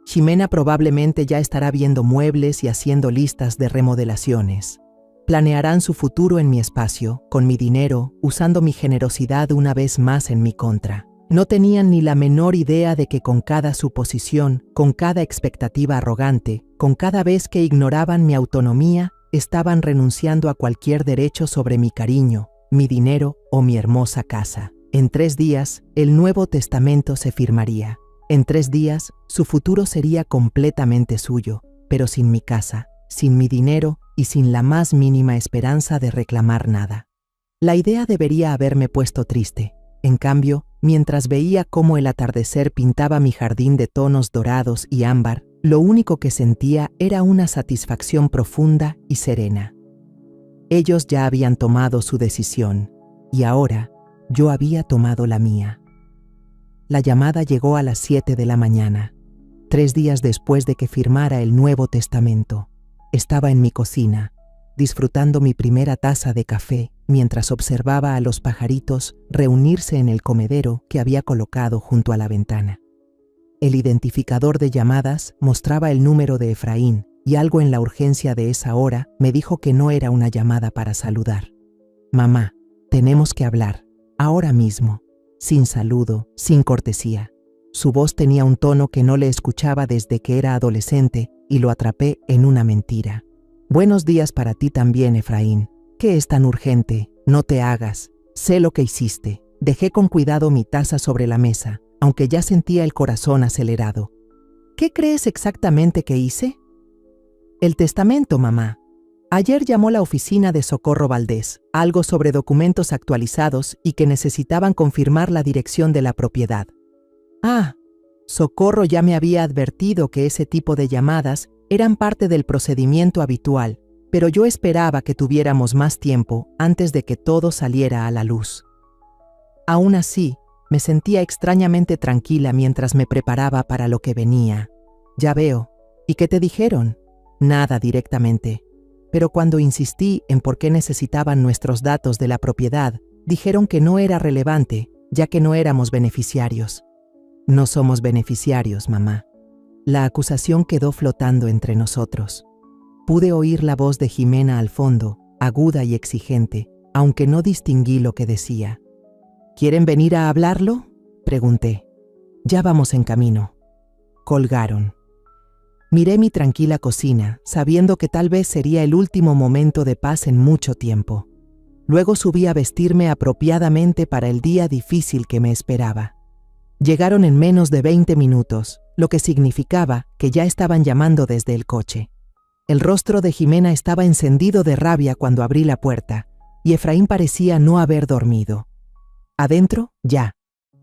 Jimena probablemente ya estará viendo muebles y haciendo listas de remodelaciones. Planearán su futuro en mi espacio, con mi dinero, usando mi generosidad una vez más en mi contra. No tenían ni la menor idea de que con cada suposición, con cada expectativa arrogante, con cada vez que ignoraban mi autonomía, estaban renunciando a cualquier derecho sobre mi cariño, mi dinero o mi hermosa casa. En 3 días, el Nuevo Testamento se firmaría. En 3 días, su futuro sería completamente suyo, pero sin mi casa, sin mi dinero y sin la más mínima esperanza de reclamar nada. La idea debería haberme puesto triste. En cambio, mientras veía cómo el atardecer pintaba mi jardín de tonos dorados y ámbar, lo único que sentía era una satisfacción profunda y serena. Ellos ya habían tomado su decisión, y ahora yo había tomado la mía. La llamada llegó a las 7 de la mañana, 3 días después de que firmara el Nuevo Testamento. Estaba en mi cocina, disfrutando mi primera taza de café, mientras observaba a los pajaritos reunirse en el comedero que había colocado junto a la ventana. El identificador de llamadas mostraba el número de Efraín, y algo en la urgencia de esa hora me dijo que no era una llamada para saludar. «Mamá, tenemos que hablar, ahora mismo», sin saludo, sin cortesía. Su voz tenía un tono que no le escuchaba desde que era adolescente y lo atrapé en una mentira. «Buenos días para ti también, Efraín. ¿Qué es tan urgente? No te hagas. Sé lo que hiciste». Dejé con cuidado mi taza sobre la mesa, aunque ya sentía el corazón acelerado. «¿Qué crees exactamente que hice?» «El testamento, mamá. Ayer llamó la oficina de Socorro Valdés, algo sobre documentos actualizados y que necesitaban confirmar la dirección de la propiedad». «Ah, Socorro ya me había advertido que ese tipo de llamadas eran parte del procedimiento habitual, pero yo esperaba que tuviéramos más tiempo antes de que todo saliera a la luz». Aún así, me sentía extrañamente tranquila mientras me preparaba para lo que venía. «Ya veo. ¿Y qué te dijeron?» «Nada directamente. Pero cuando insistí en por qué necesitaban nuestros datos de la propiedad, dijeron que no era relevante, ya que no éramos beneficiarios». «No somos beneficiarios, mamá». La acusación quedó flotando entre nosotros. Pude oír la voz de Jimena al fondo, aguda y exigente, aunque no distinguí lo que decía. «¿Quieren venir a hablarlo?», pregunté. «Ya vamos en camino». Colgaron. Miré mi tranquila cocina, sabiendo que tal vez sería el último momento de paz en mucho tiempo. Luego subí a vestirme apropiadamente para el día difícil que me esperaba. Llegaron en menos de 20 minutos, lo que significaba que ya estaban llamando desde el coche. El rostro de Jimena estaba encendido de rabia cuando abrí la puerta, y Efraín parecía no haber dormido. «¿Adentro? Ya»,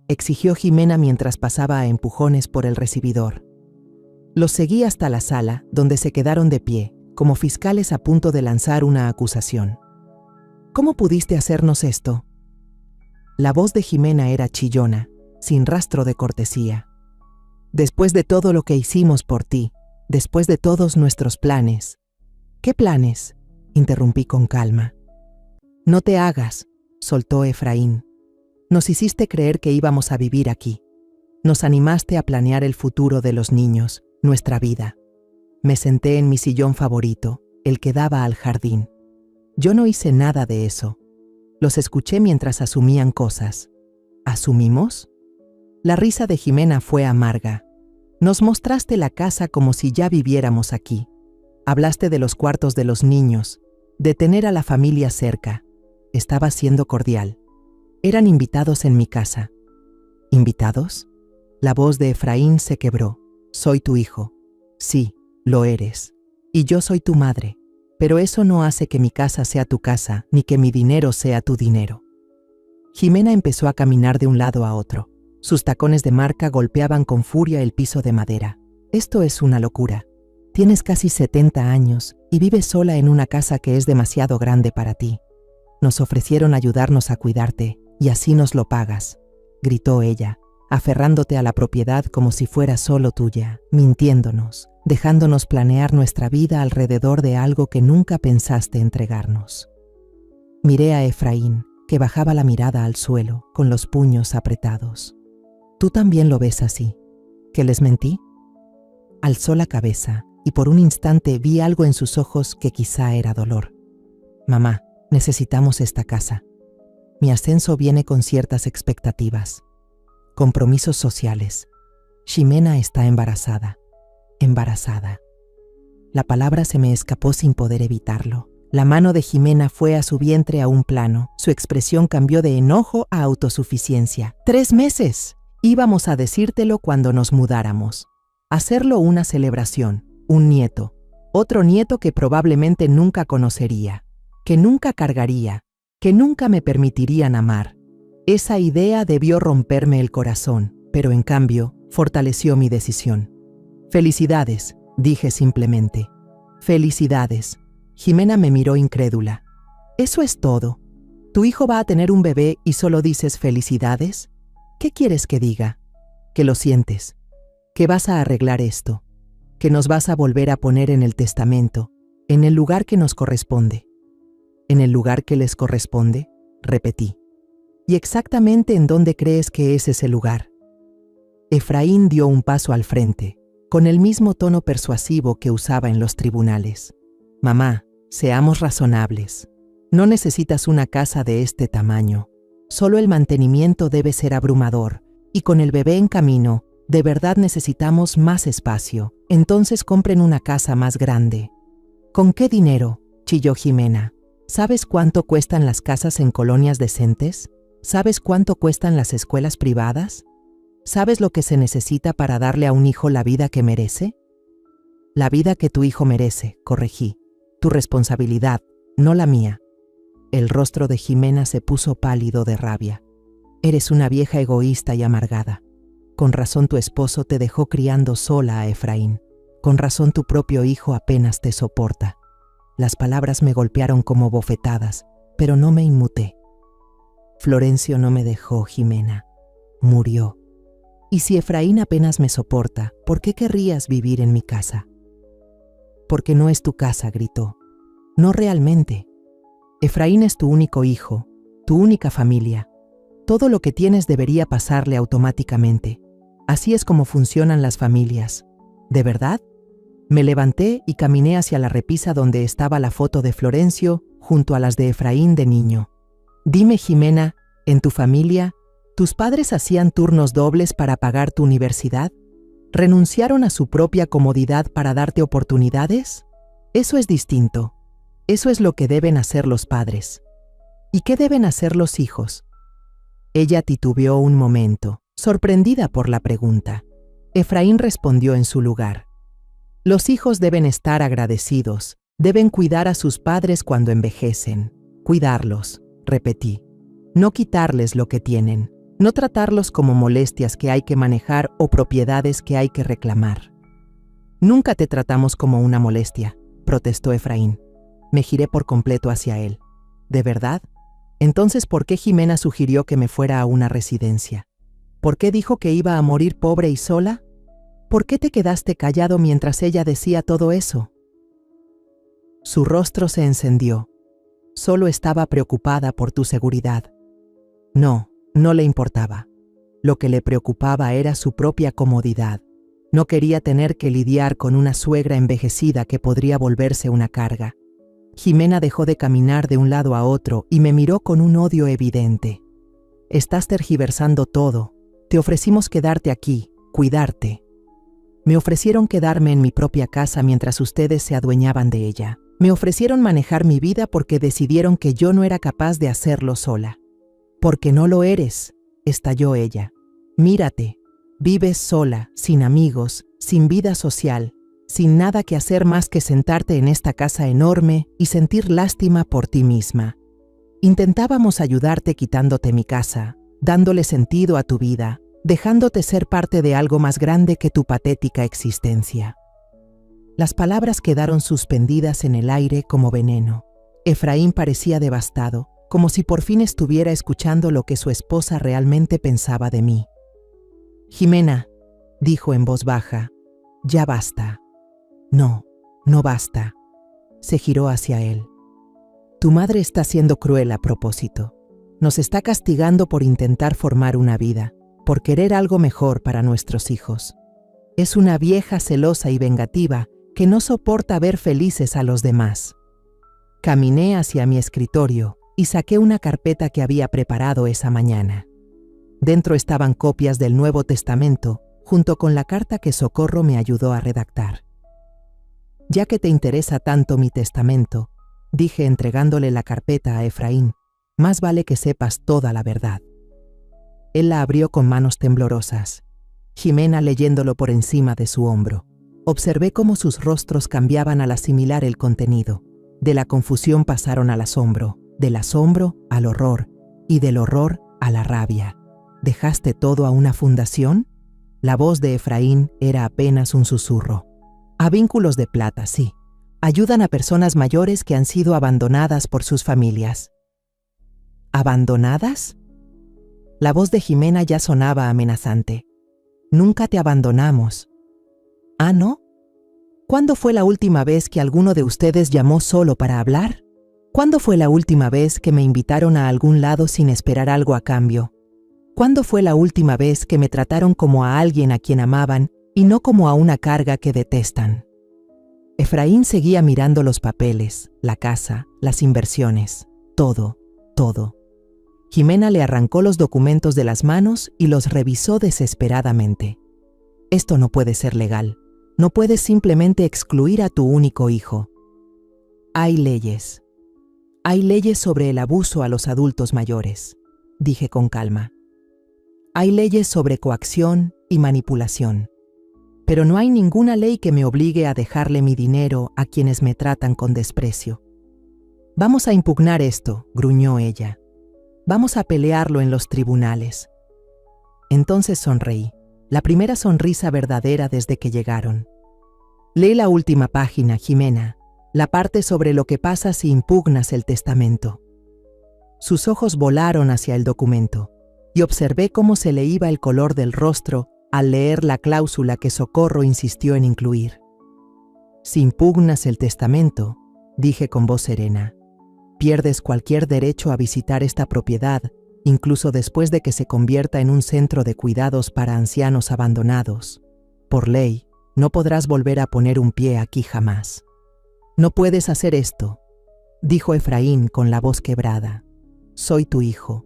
exigió Jimena mientras pasaba a empujones por el recibidor. Los seguí hasta la sala, donde se quedaron de pie, como fiscales a punto de lanzar una acusación. «¿Cómo pudiste hacernos esto?». La voz de Jimena era chillona, sin rastro de cortesía. «Después de todo lo que hicimos por ti, después de todos nuestros planes». «¿Qué planes?», interrumpí con calma. «No te hagas», soltó Efraín. «Nos hiciste creer que íbamos a vivir aquí. Nos animaste a planear el futuro de los niños, nuestra vida». Me senté en mi sillón favorito, el que daba al jardín. Yo no hice nada de eso. Los escuché mientras asumían cosas. ¿Asumimos? La risa de Jimena fue amarga. «Nos mostraste la casa como si ya viviéramos aquí. Hablaste de los cuartos de los niños, de tener a la familia cerca. Estaba siendo cordial. Eran invitados en mi casa». «¿Invitados?». La voz de Efraín se quebró. «Soy tu hijo». «Sí, lo eres. Y yo soy tu madre. Pero eso no hace que mi casa sea tu casa, ni que mi dinero sea tu dinero». Jimena empezó a caminar de un lado a otro. Sus tacones de marca golpeaban con furia el piso de madera. «Esto es una locura». Tienes casi 70 años y vives sola en una casa que es demasiado grande para ti. Nos ofrecieron ayudarnos a cuidarte y así nos lo pagas, gritó ella, aferrándote a la propiedad como si fuera solo tuya, mintiéndonos, dejándonos planear nuestra vida alrededor de algo que nunca pensaste entregarnos. Miré a Efraín, que bajaba la mirada al suelo, con los puños apretados. ¿Tú también lo ves así? ¿Que les mentí? Alzó la cabeza y por un instante vi algo en sus ojos que quizá era dolor. Mamá, necesitamos esta casa. Mi ascenso viene con ciertas expectativas. Compromisos sociales. Ximena está embarazada. Embarazada. La palabra se me escapó sin poder evitarlo. La mano de Ximena fue a su vientre a un plano. Su expresión cambió de enojo a autosuficiencia. 3 meses. Íbamos a decírtelo cuando nos mudáramos. Hacerlo una celebración. Un nieto. Otro nieto que probablemente nunca conocería. Que nunca cargaría. Que nunca me permitirían amar. Esa idea debió romperme el corazón, pero en cambio, fortaleció mi decisión. Felicidades, dije simplemente. Felicidades. Ximena me miró incrédula. ¿Eso es todo? ¿Tu hijo va a tener un bebé y solo dices felicidades? ¿Qué quieres que diga? Que lo sientes. Que vas a arreglar esto. Que nos vas a volver a poner en el testamento, en el lugar que nos corresponde. ¿En el lugar que les corresponde? Repetí. ¿Y exactamente en dónde crees que es ese lugar? Efraín dio un paso al frente, con el mismo tono persuasivo que usaba en los tribunales. Mamá, seamos razonables. No necesitas una casa de este tamaño. Solo el mantenimiento debe ser abrumador, y con el bebé en camino, de verdad necesitamos más espacio. Entonces compren una casa más grande. ¿Con qué dinero? Chilló Ximena. ¿Sabes cuánto cuestan las casas en colonias decentes? ¿Sabes cuánto cuestan las escuelas privadas? ¿Sabes lo que se necesita para darle a un hijo la vida que merece? La vida que tu hijo merece, corregí. Tu responsabilidad, no la mía. El rostro de Ximena se puso pálido de rabia. Eres una vieja egoísta y amargada. Con razón tu esposo te dejó criando sola a Efraín. Con razón tu propio hijo apenas te soporta. Las palabras me golpearon como bofetadas, pero no me inmuté. Florencio no me dejó, Ximena. Murió. Y si Efraín apenas me soporta, ¿por qué querrías vivir en mi casa? Porque no es tu casa, gritó. No realmente. Efraín es tu único hijo, tu única familia. Todo lo que tienes debería pasarle automáticamente. Así es como funcionan las familias. ¿De verdad? Me levanté y caminé hacia la repisa donde estaba la foto de Florencio junto a las de Efraín de niño. Dime, Ximena, ¿en tu familia, tus padres hacían turnos dobles para pagar tu universidad? ¿Renunciaron a su propia comodidad para darte oportunidades? Eso es distinto. Eso es lo que deben hacer los padres. ¿Y qué deben hacer los hijos? Ella titubeó un momento, sorprendida por la pregunta. Efraín respondió en su lugar. Los hijos deben estar agradecidos, deben cuidar a sus padres cuando envejecen. Cuidarlos, repetí. No quitarles lo que tienen, no tratarlos como molestias que hay que manejar o propiedades que hay que reclamar. Nunca te tratamos como una molestia, protestó Efraín. Me giré por completo hacia él. ¿De verdad? Entonces, ¿por qué Ximena sugirió que me fuera a una residencia? ¿Por qué dijo que iba a morir pobre y sola? ¿Por qué te quedaste callado mientras ella decía todo eso? Su rostro se encendió. Solo estaba preocupada por tu seguridad. No, no le importaba. Lo que le preocupaba era su propia comodidad. No quería tener que lidiar con una suegra envejecida que podría volverse una carga. Ximena dejó de caminar de un lado a otro y me miró con un odio evidente. Estás tergiversando todo. Te ofrecimos quedarte aquí, cuidarte. Me ofrecieron quedarme en mi propia casa mientras ustedes se adueñaban de ella. Me ofrecieron manejar mi vida porque decidieron que yo no era capaz de hacerlo sola. Porque no lo eres, estalló ella. Mírate, vives sola, sin amigos, sin vida social, sin nada que hacer más que sentarte en esta casa enorme y sentir lástima por ti misma. Intentábamos ayudarte quitándote mi casa, dándole sentido a tu vida, dejándote ser parte de algo más grande que tu patética existencia. Las palabras quedaron suspendidas en el aire como veneno. Efraín parecía devastado, como si por fin estuviera escuchando lo que su esposa realmente pensaba de mí. «Jimena», dijo en voz baja, «ya basta». «No, no basta». Se giró hacia él. «Tu madre está siendo cruel a propósito. Nos está castigando por intentar formar una vida, por querer algo mejor para nuestros hijos. Es una vieja celosa y vengativa que no soporta ver felices a los demás». Caminé hacia mi escritorio y saqué una carpeta que había preparado esa mañana. Dentro estaban copias del Nuevo Testamento, junto con la carta que Socorro me ayudó a redactar. «Ya que te interesa tanto mi testamento», dije entregándole la carpeta a Efraín, «más vale que sepas toda la verdad». Él la abrió con manos temblorosas. Jimena leyéndolo por encima de su hombro. Observé cómo sus rostros cambiaban al asimilar el contenido. De la confusión pasaron al asombro, del asombro al horror y del horror a la rabia. «¿Dejaste todo a una fundación?». La voz de Efraín era apenas un susurro. «A vínculos de plata, sí. Ayudan a personas mayores que han sido abandonadas por sus familias». ¿Abandonadas? La voz de Jimena ya sonaba amenazante. «Nunca te abandonamos». «¿Ah, no? ¿Cuándo fue la última vez que alguno de ustedes llamó solo para hablar? ¿Cuándo fue la última vez que me invitaron a algún lado sin esperar algo a cambio? ¿Cuándo fue la última vez que me trataron como a alguien a quien amaban y no como a una carga que detestan?» Efraín seguía mirando los papeles, la casa, las inversiones, todo, todo. Jimena le arrancó los documentos de las manos y los revisó desesperadamente. «Esto no puede ser legal. No puedes simplemente excluir a tu único hijo. Hay leyes. Hay leyes sobre el abuso a los adultos mayores», dije con calma. «Hay leyes sobre coacción y manipulación. Pero no hay ninguna ley que me obligue a dejarle mi dinero a quienes me tratan con desprecio». «Vamos a impugnar esto», gruñó ella. «Vamos a pelearlo en los tribunales». Entonces sonreí. La primera sonrisa verdadera desde que llegaron. «Lee la última página, Jimena, la parte sobre lo que pasa si impugnas el testamento». Sus ojos volaron hacia el documento y observé cómo se le iba el color del rostro al leer la cláusula que Socorro insistió en incluir. «Si impugnas el testamento», dije con voz serena, «pierdes cualquier derecho a visitar esta propiedad, incluso después de que se convierta en un centro de cuidados para ancianos abandonados. Por ley, no podrás volver a poner un pie aquí jamás». «No puedes hacer esto», dijo Efraín con la voz quebrada. «Soy tu hijo.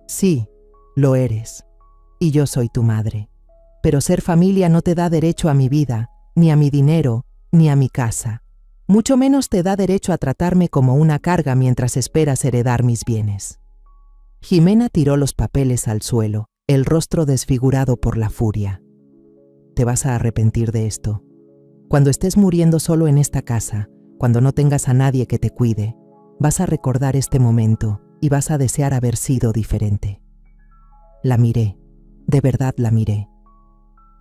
Sí, lo eres. Y yo soy tu madre. Pero ser familia no te da derecho a mi vida, ni a mi dinero, ni a mi casa. Mucho menos te da derecho a tratarme como una carga mientras esperas heredar mis bienes». Jimena tiró los papeles al suelo, el rostro desfigurado por la furia. «Te vas a arrepentir de esto. Cuando estés muriendo solo en esta casa, cuando no tengas a nadie que te cuide, vas a recordar este momento y vas a desear haber sido diferente». La miré, de verdad la miré.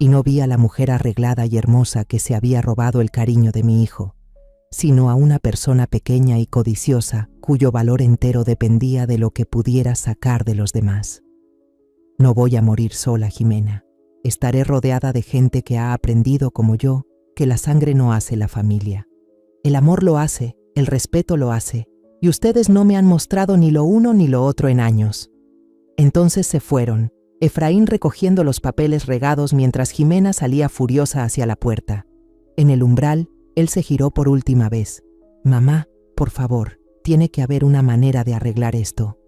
Y no vi a la mujer arreglada y hermosa que se había robado el cariño de mi hijo, sino a una persona pequeña y codiciosa cuyo valor entero dependía de lo que pudiera sacar de los demás. «No voy a morir sola, Jimena. Estaré rodeada de gente que ha aprendido, como yo, que la sangre no hace la familia. El amor lo hace, el respeto lo hace, y ustedes no me han mostrado ni lo uno ni lo otro en años». Entonces se fueron, Efraín recogiendo los papeles regados mientras Jimena salía furiosa hacia la puerta. En el umbral, él se giró por última vez. «Mamá, por favor, tiene que haber una manera de arreglar esto».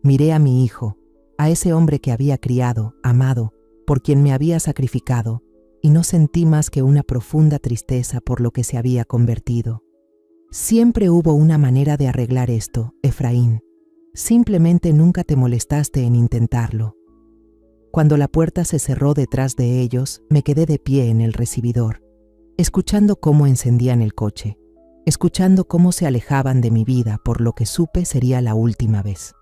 Miré a mi hijo, a ese hombre que había criado, amado, por quien me había sacrificado, y no sentí más que una profunda tristeza por lo que se había convertido. Siempre hubo una manera de arreglar esto, Efraín. Simplemente nunca te molestaste en intentarlo. Cuando la puerta se cerró detrás de ellos, me quedé de pie en el recibidor, escuchando cómo encendían el coche, escuchando cómo se alejaban de mi vida por lo que supe sería la última vez.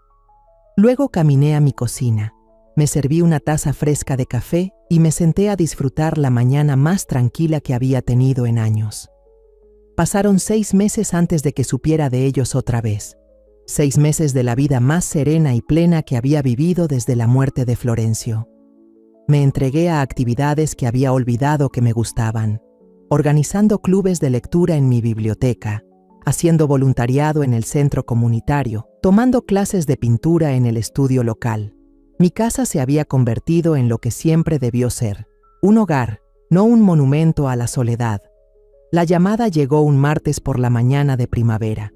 Luego caminé a mi cocina Me serví una taza fresca de café y me senté a disfrutar la mañana más tranquila que había tenido en años. Pasaron 6 meses antes de que supiera de ellos otra vez. 6 meses de la vida más serena y plena que había vivido desde la muerte de Florencio. Me entregué a actividades que había olvidado que me gustaban, organizando clubes de lectura en mi biblioteca, haciendo voluntariado en el centro comunitario, tomando clases de pintura en el estudio local. Mi casa se había convertido en lo que siempre debió ser, un hogar, no un monumento a la soledad. La llamada llegó un martes por la mañana de primavera.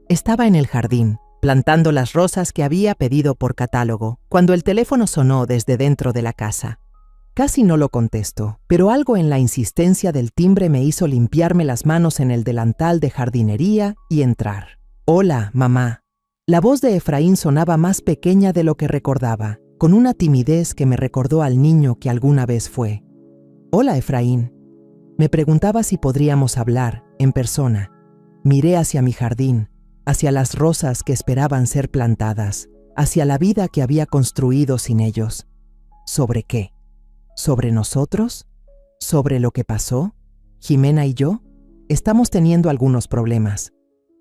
Estaba en el jardín, plantando las rosas que había pedido por catálogo, cuando el teléfono sonó desde dentro de la casa. Casi no lo contesto, pero algo en la insistencia del timbre me hizo limpiarme las manos en el delantal de jardinería y entrar. «Hola, mamá». La voz de Efraín sonaba más pequeña de lo que recordaba, con una timidez que me recordó al niño que alguna vez fue. «Hola, Efraín». Me preguntaba si podríamos hablar, en persona. Miré hacia mi jardín, hacia las rosas que esperaban ser plantadas, hacia la vida que había construido sin ellos. ¿Sobre qué? ¿Sobre nosotros? ¿Sobre lo que pasó? ¿Jimena y yo? Estamos teniendo algunos problemas.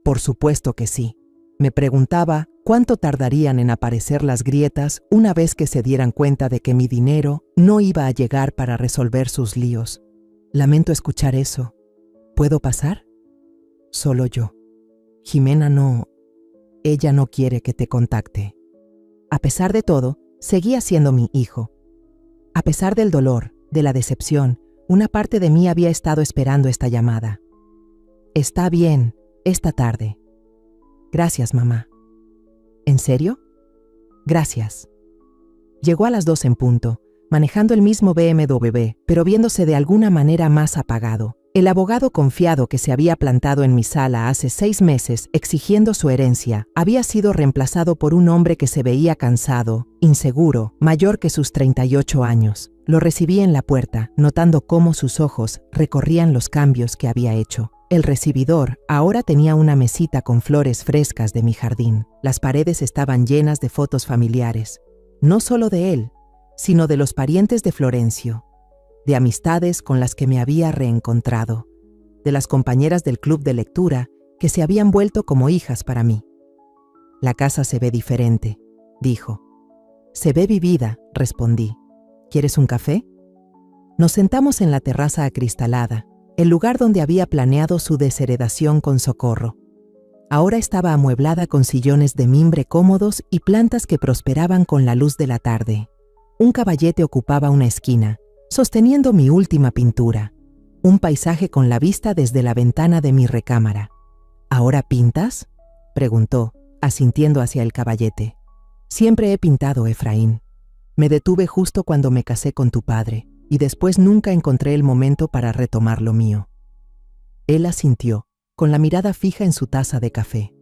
Por supuesto que sí. Me preguntaba cuánto tardarían en aparecer las grietas una vez que se dieran cuenta de que mi dinero no iba a llegar para resolver sus líos. Lamento escuchar eso. ¿Puedo pasar? Solo yo. Jimena no. Ella no quiere que te contacte. A pesar de todo, seguía siendo mi hijo. A pesar del dolor, de la decepción, una parte de mí había estado esperando esta llamada. Está bien, esta tarde. Gracias, mamá. ¿En serio? Gracias. Llegó a las 2 en punto, manejando el mismo BMW, pero viéndose de alguna manera más apagado. El abogado confiado que se había plantado en mi sala hace 6 meses exigiendo su herencia había sido reemplazado por un hombre que se veía cansado, inseguro, mayor que sus 38 años. Lo recibí en la puerta, notando cómo sus ojos recorrían los cambios que había hecho. El recibidor ahora tenía una mesita con flores frescas de mi jardín. Las paredes estaban llenas de fotos familiares, no solo de él, sino de los parientes de Florencio, de amistades con las que me había reencontrado, de las compañeras del club de lectura que se habían vuelto como hijas para mí. La casa se ve diferente, dijo. Se ve vivida, respondí. ¿Quieres un café? Nos sentamos en la terraza acristalada, el lugar donde había planeado su desheredación con Socorro. Ahora estaba amueblada con sillones de mimbre cómodos y plantas que prosperaban con la luz de la tarde. Un caballete ocupaba una esquina, sosteniendo mi última pintura, un paisaje con la vista desde la ventana de mi recámara. ¿Ahora pintas?, preguntó, asintiendo hacia el caballete. Siempre he pintado, Efraín. Me detuve justo cuando me casé con tu padre, y después nunca encontré el momento para retomar lo mío. Él asintió, con la mirada fija en su taza de café.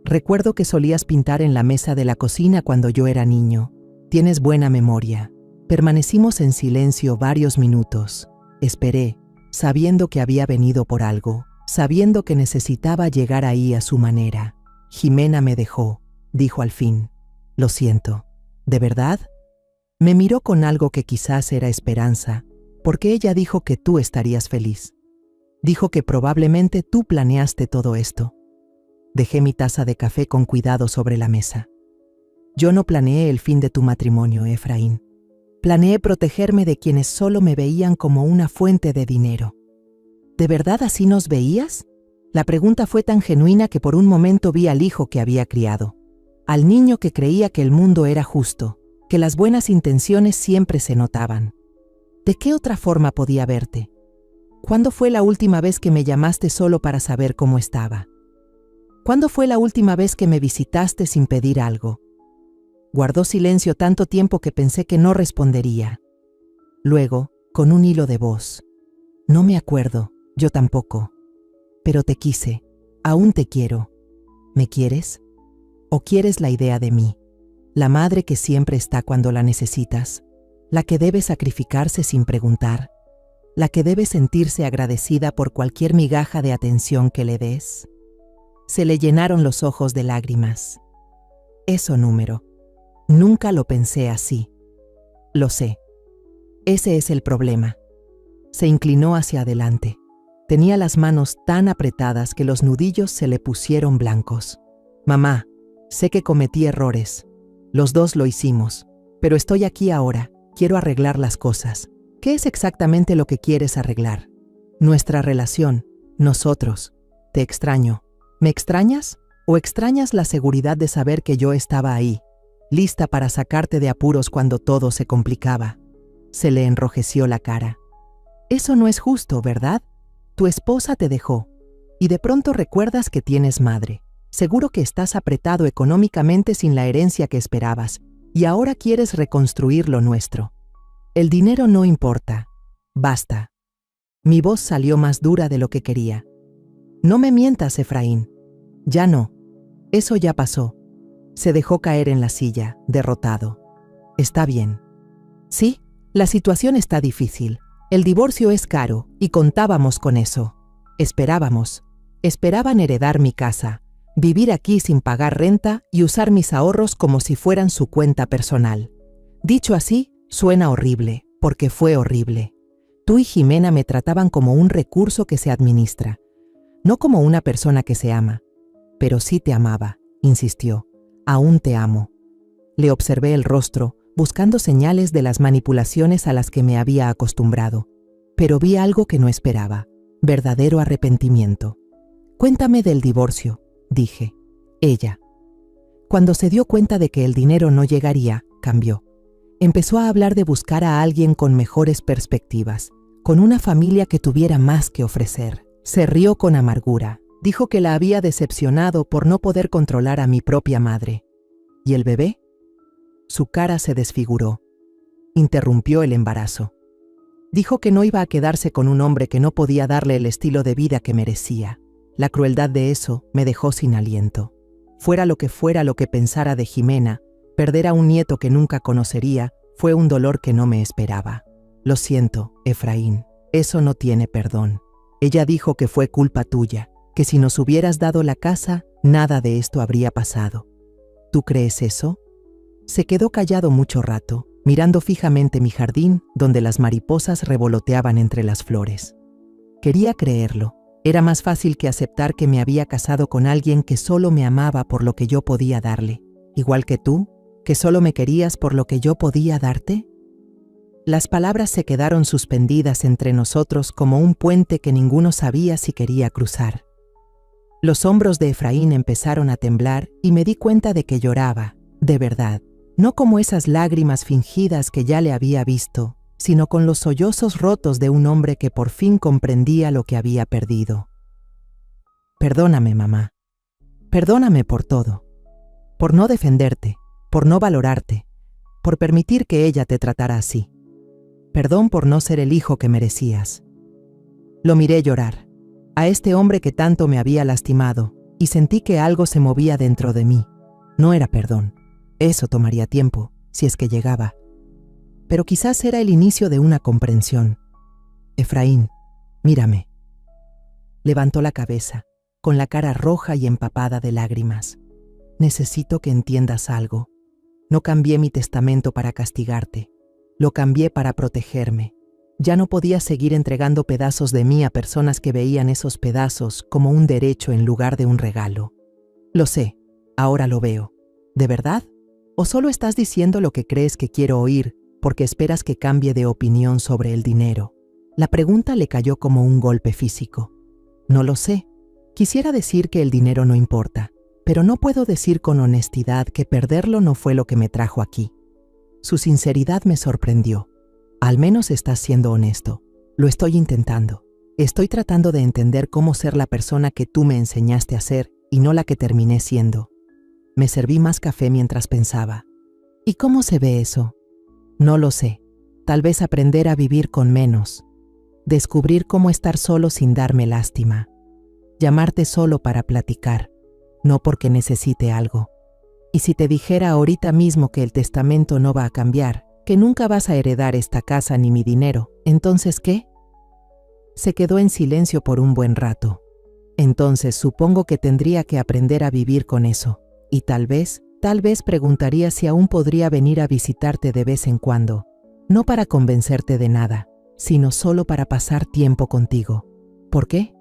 Recuerdo que solías pintar en la mesa de la cocina cuando yo era niño. Tienes buena memoria. Permanecimos en silencio varios minutos. Esperé, sabiendo que había venido por algo, sabiendo que necesitaba llegar ahí a su manera. Jimena me dejó, dijo al fin. Lo siento. ¿De verdad? Me miró con algo que quizás era esperanza, porque ella dijo que tú estarías feliz. Dijo que probablemente tú planeaste todo esto. Dejé mi taza de café con cuidado sobre la mesa. Yo no planeé el fin de tu matrimonio, Efraín. Planeé protegerme de quienes solo me veían como una fuente de dinero. ¿De verdad así nos veías? La pregunta fue tan genuina que por un momento vi al hijo que había criado, al niño que creía que el mundo era justo, que las buenas intenciones siempre se notaban. ¿De qué otra forma podía verte? ¿Cuándo fue la última vez que me llamaste solo para saber cómo estaba? ¿Cuándo fue la última vez que me visitaste sin pedir algo? Guardó silencio tanto tiempo que pensé que no respondería. Luego, con un hilo de voz. No me acuerdo, yo tampoco. Pero te quise, aún te quiero. ¿Me quieres? ¿O quieres la idea de mí? La madre que siempre está cuando la necesitas, la que debe sacrificarse sin preguntar, la que debe sentirse agradecida por cualquier migaja de atención que le des. Se le llenaron los ojos de lágrimas. Eso, número. Nunca lo pensé así. Lo sé. Ese es el problema. Se inclinó hacia adelante. Tenía las manos tan apretadas que los nudillos se le pusieron blancos. Mamá, sé que cometí errores. Los dos lo hicimos. Pero estoy aquí ahora. Quiero arreglar las cosas. ¿Qué es exactamente lo que quieres arreglar? Nuestra relación. Nosotros. Te extraño. ¿Me extrañas? ¿O extrañas la seguridad de saber que yo estaba ahí, lista para sacarte de apuros cuando todo se complicaba? Se le enrojeció la cara. Eso no es justo, ¿verdad? Tu esposa te dejó. Y de pronto recuerdas que tienes madre. Seguro que estás apretado económicamente sin la herencia que esperabas. Y ahora quieres reconstruir lo nuestro. El dinero no importa. Basta. Mi voz salió más dura de lo que quería. No me mientas, Efraín. Ya no. Eso ya pasó. Se dejó caer en la silla, derrotado. Está bien. Sí, la situación está difícil. El divorcio es caro y contábamos con eso. Esperaban heredar mi casa, vivir aquí sin pagar renta y usar mis ahorros como si fueran su cuenta personal. Dicho así, suena horrible, porque fue horrible. Tú y Jimena me trataban como un recurso que se administra, no como una persona que se ama. Pero sí te amaba, insistió. Aún te amo. Le observé el rostro, buscando señales de las manipulaciones a las que me había acostumbrado. Pero vi algo que no esperaba, verdadero arrepentimiento. Cuéntame del divorcio, dije. Ella. Cuando se dio cuenta de que el dinero no llegaría, cambió. Empezó a hablar de buscar a alguien con mejores perspectivas, con una familia que tuviera más que ofrecer. Se rió con amargura. Dijo que la había decepcionado por no poder controlar a mi propia madre. ¿Y el bebé? Su cara se desfiguró. Interrumpió el embarazo. Dijo que no iba a quedarse con un hombre que no podía darle el estilo de vida que merecía. La crueldad de eso me dejó sin aliento. Fuera lo que pensara de Jimena, perder a un nieto que nunca conocería fue un dolor que no me esperaba. Lo siento, Efraín, eso no tiene perdón. Ella dijo que fue culpa tuya, que si nos hubieras dado la casa, nada de esto habría pasado. ¿Tú crees eso? Se quedó callado mucho rato, mirando fijamente mi jardín, donde las mariposas revoloteaban entre las flores. Quería creerlo. Era más fácil que aceptar que me había casado con alguien que solo me amaba por lo que yo podía darle. Igual que tú, que solo me querías por lo que yo podía darte. Las palabras se quedaron suspendidas entre nosotros como un puente que ninguno sabía si quería cruzar. Los hombros de Efraín empezaron a temblar y me di cuenta de que lloraba, de verdad, no como esas lágrimas fingidas que ya le había visto, sino con los sollozos rotos de un hombre que por fin comprendía lo que había perdido. Perdóname, mamá. Perdóname por todo. Por no defenderte, por no valorarte, por permitir que ella te tratara así. Perdón por no ser el hijo que merecías. Lo miré llorar, a este hombre que tanto me había lastimado, y sentí que algo se movía dentro de mí. No era perdón. Eso tomaría tiempo, si es que llegaba. Pero quizás era el inicio de una comprensión. Efraín, mírame. Levantó la cabeza, con la cara roja y empapada de lágrimas. Necesito que entiendas algo. No cambié mi testamento para castigarte. Lo cambié para protegerme. Ya no podía seguir entregando pedazos de mí a personas que veían esos pedazos como un derecho en lugar de un regalo. Lo sé, ahora lo veo. ¿De verdad? ¿O solo estás diciendo lo que crees que quiero oír porque esperas que cambie de opinión sobre el dinero? La pregunta le cayó como un golpe físico. No lo sé. Quisiera decir que el dinero no importa, pero no puedo decir con honestidad que perderlo no fue lo que me trajo aquí. Su sinceridad me sorprendió. Al menos estás siendo honesto. Lo estoy intentando. Estoy tratando de entender cómo ser la persona que tú me enseñaste a ser y no la que terminé siendo. Me serví más café mientras pensaba. ¿Y cómo se ve eso? No lo sé. Tal vez aprender a vivir con menos. Descubrir cómo estar solo sin darme lástima. Llamarte solo para platicar, no porque necesite algo. Y si te dijera ahorita mismo que el testamento no va a cambiar, que nunca vas a heredar esta casa ni mi dinero, ¿entonces qué? Se quedó en silencio por un buen rato. Entonces supongo que tendría que aprender a vivir con eso. Y tal vez preguntaría si aún podría venir a visitarte de vez en cuando, no para convencerte de nada, sino solo para pasar tiempo contigo. ¿Por qué?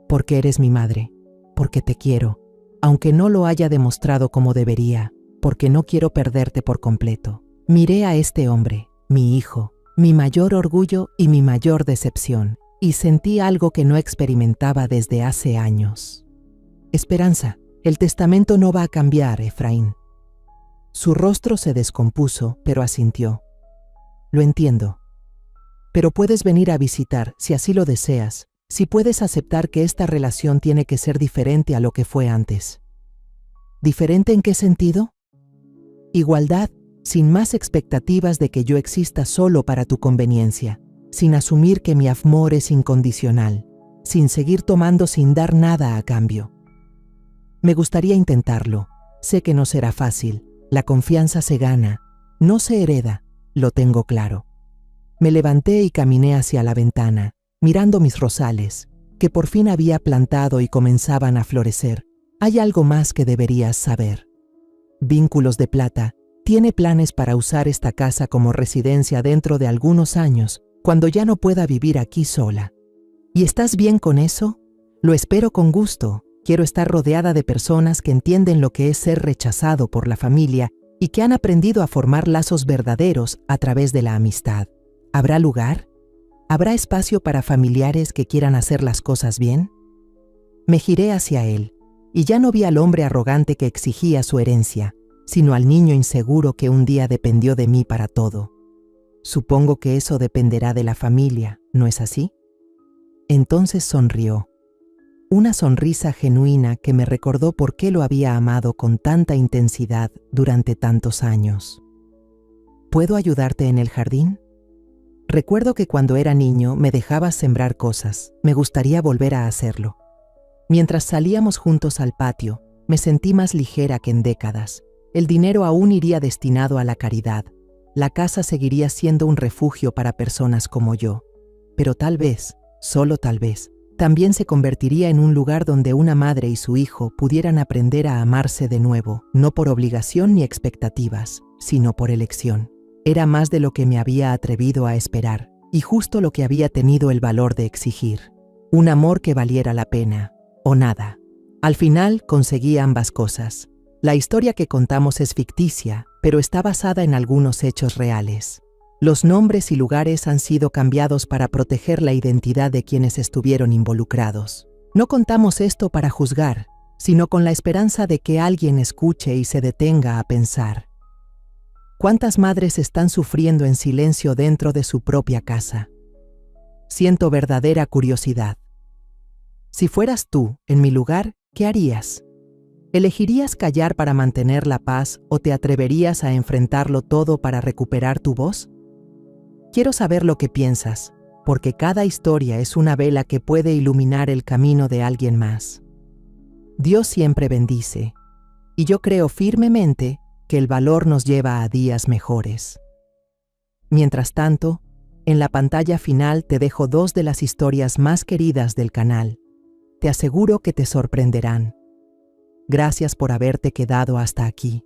Porque eres mi madre, porque te quiero, aunque no lo haya demostrado como debería, porque no quiero perderte por completo. Miré a este hombre, mi hijo, mi mayor orgullo y mi mayor decepción, y sentí algo que no experimentaba desde hace años. Esperanza, el testamento no va a cambiar, Efraín. Su rostro se descompuso, pero asintió. Lo entiendo. Pero puedes venir a visitar, si así lo deseas, si puedes aceptar que esta relación tiene que ser diferente a lo que fue antes. ¿Diferente en qué sentido? Igualdad, sin más expectativas de que yo exista solo para tu conveniencia, sin asumir que mi amor es incondicional, sin seguir tomando sin dar nada a cambio. Me gustaría intentarlo. Sé que no será fácil. La confianza se gana, no se hereda, lo tengo claro. Me levanté y caminé hacia la ventana, mirando mis rosales, que por fin había plantado y comenzaban a florecer. Hay algo más que deberías saber. Vínculos de Plata tiene planes para usar esta casa como residencia dentro de algunos años, cuando ya no pueda vivir aquí sola. ¿Y estás bien con eso? Lo espero con gusto. Quiero estar rodeada de personas que entienden lo que es ser rechazado por la familia y que han aprendido a formar lazos verdaderos a través de la amistad. ¿Habrá lugar? ¿Habrá espacio para familiares que quieran hacer las cosas bien? Me giré hacia él, y ya no vi al hombre arrogante que exigía su herencia, sino al niño inseguro que un día dependió de mí para todo. Supongo que eso dependerá de la familia, ¿no es así? Entonces sonrió. Una sonrisa genuina que me recordó por qué lo había amado con tanta intensidad durante tantos años. ¿Puedo ayudarte en el jardín? Recuerdo que cuando era niño me dejabas sembrar cosas. Me gustaría volver a hacerlo. Mientras salíamos juntos al patio, me sentí más ligera que en décadas. El dinero aún iría destinado a la caridad. La casa seguiría siendo un refugio para personas como yo. Pero tal vez, solo tal vez, también se convertiría en un lugar donde una madre y su hijo pudieran aprender a amarse de nuevo, no por obligación ni expectativas, sino por elección. Era más de lo que me había atrevido a esperar, y justo lo que había tenido el valor de exigir. Un amor que valiera la pena, o nada. Al final conseguí ambas cosas. La historia que contamos es ficticia, pero está basada en algunos hechos reales. Los nombres y lugares han sido cambiados para proteger la identidad de quienes estuvieron involucrados. No contamos esto para juzgar, sino con la esperanza de que alguien escuche y se detenga a pensar. ¿Cuántas madres están sufriendo en silencio dentro de su propia casa? Siento verdadera curiosidad. Si fueras tú, en mi lugar, ¿qué harías? ¿Elegirías callar para mantener la paz o te atreverías a enfrentarlo todo para recuperar tu voz? Quiero saber lo que piensas, porque cada historia es una vela que puede iluminar el camino de alguien más. Dios siempre bendice, y yo creo firmemente que el valor nos lleva a días mejores. Mientras tanto, en la pantalla final te dejo 2 de las historias más queridas del canal. Te aseguro que te sorprenderán. Gracias por haberte quedado hasta aquí.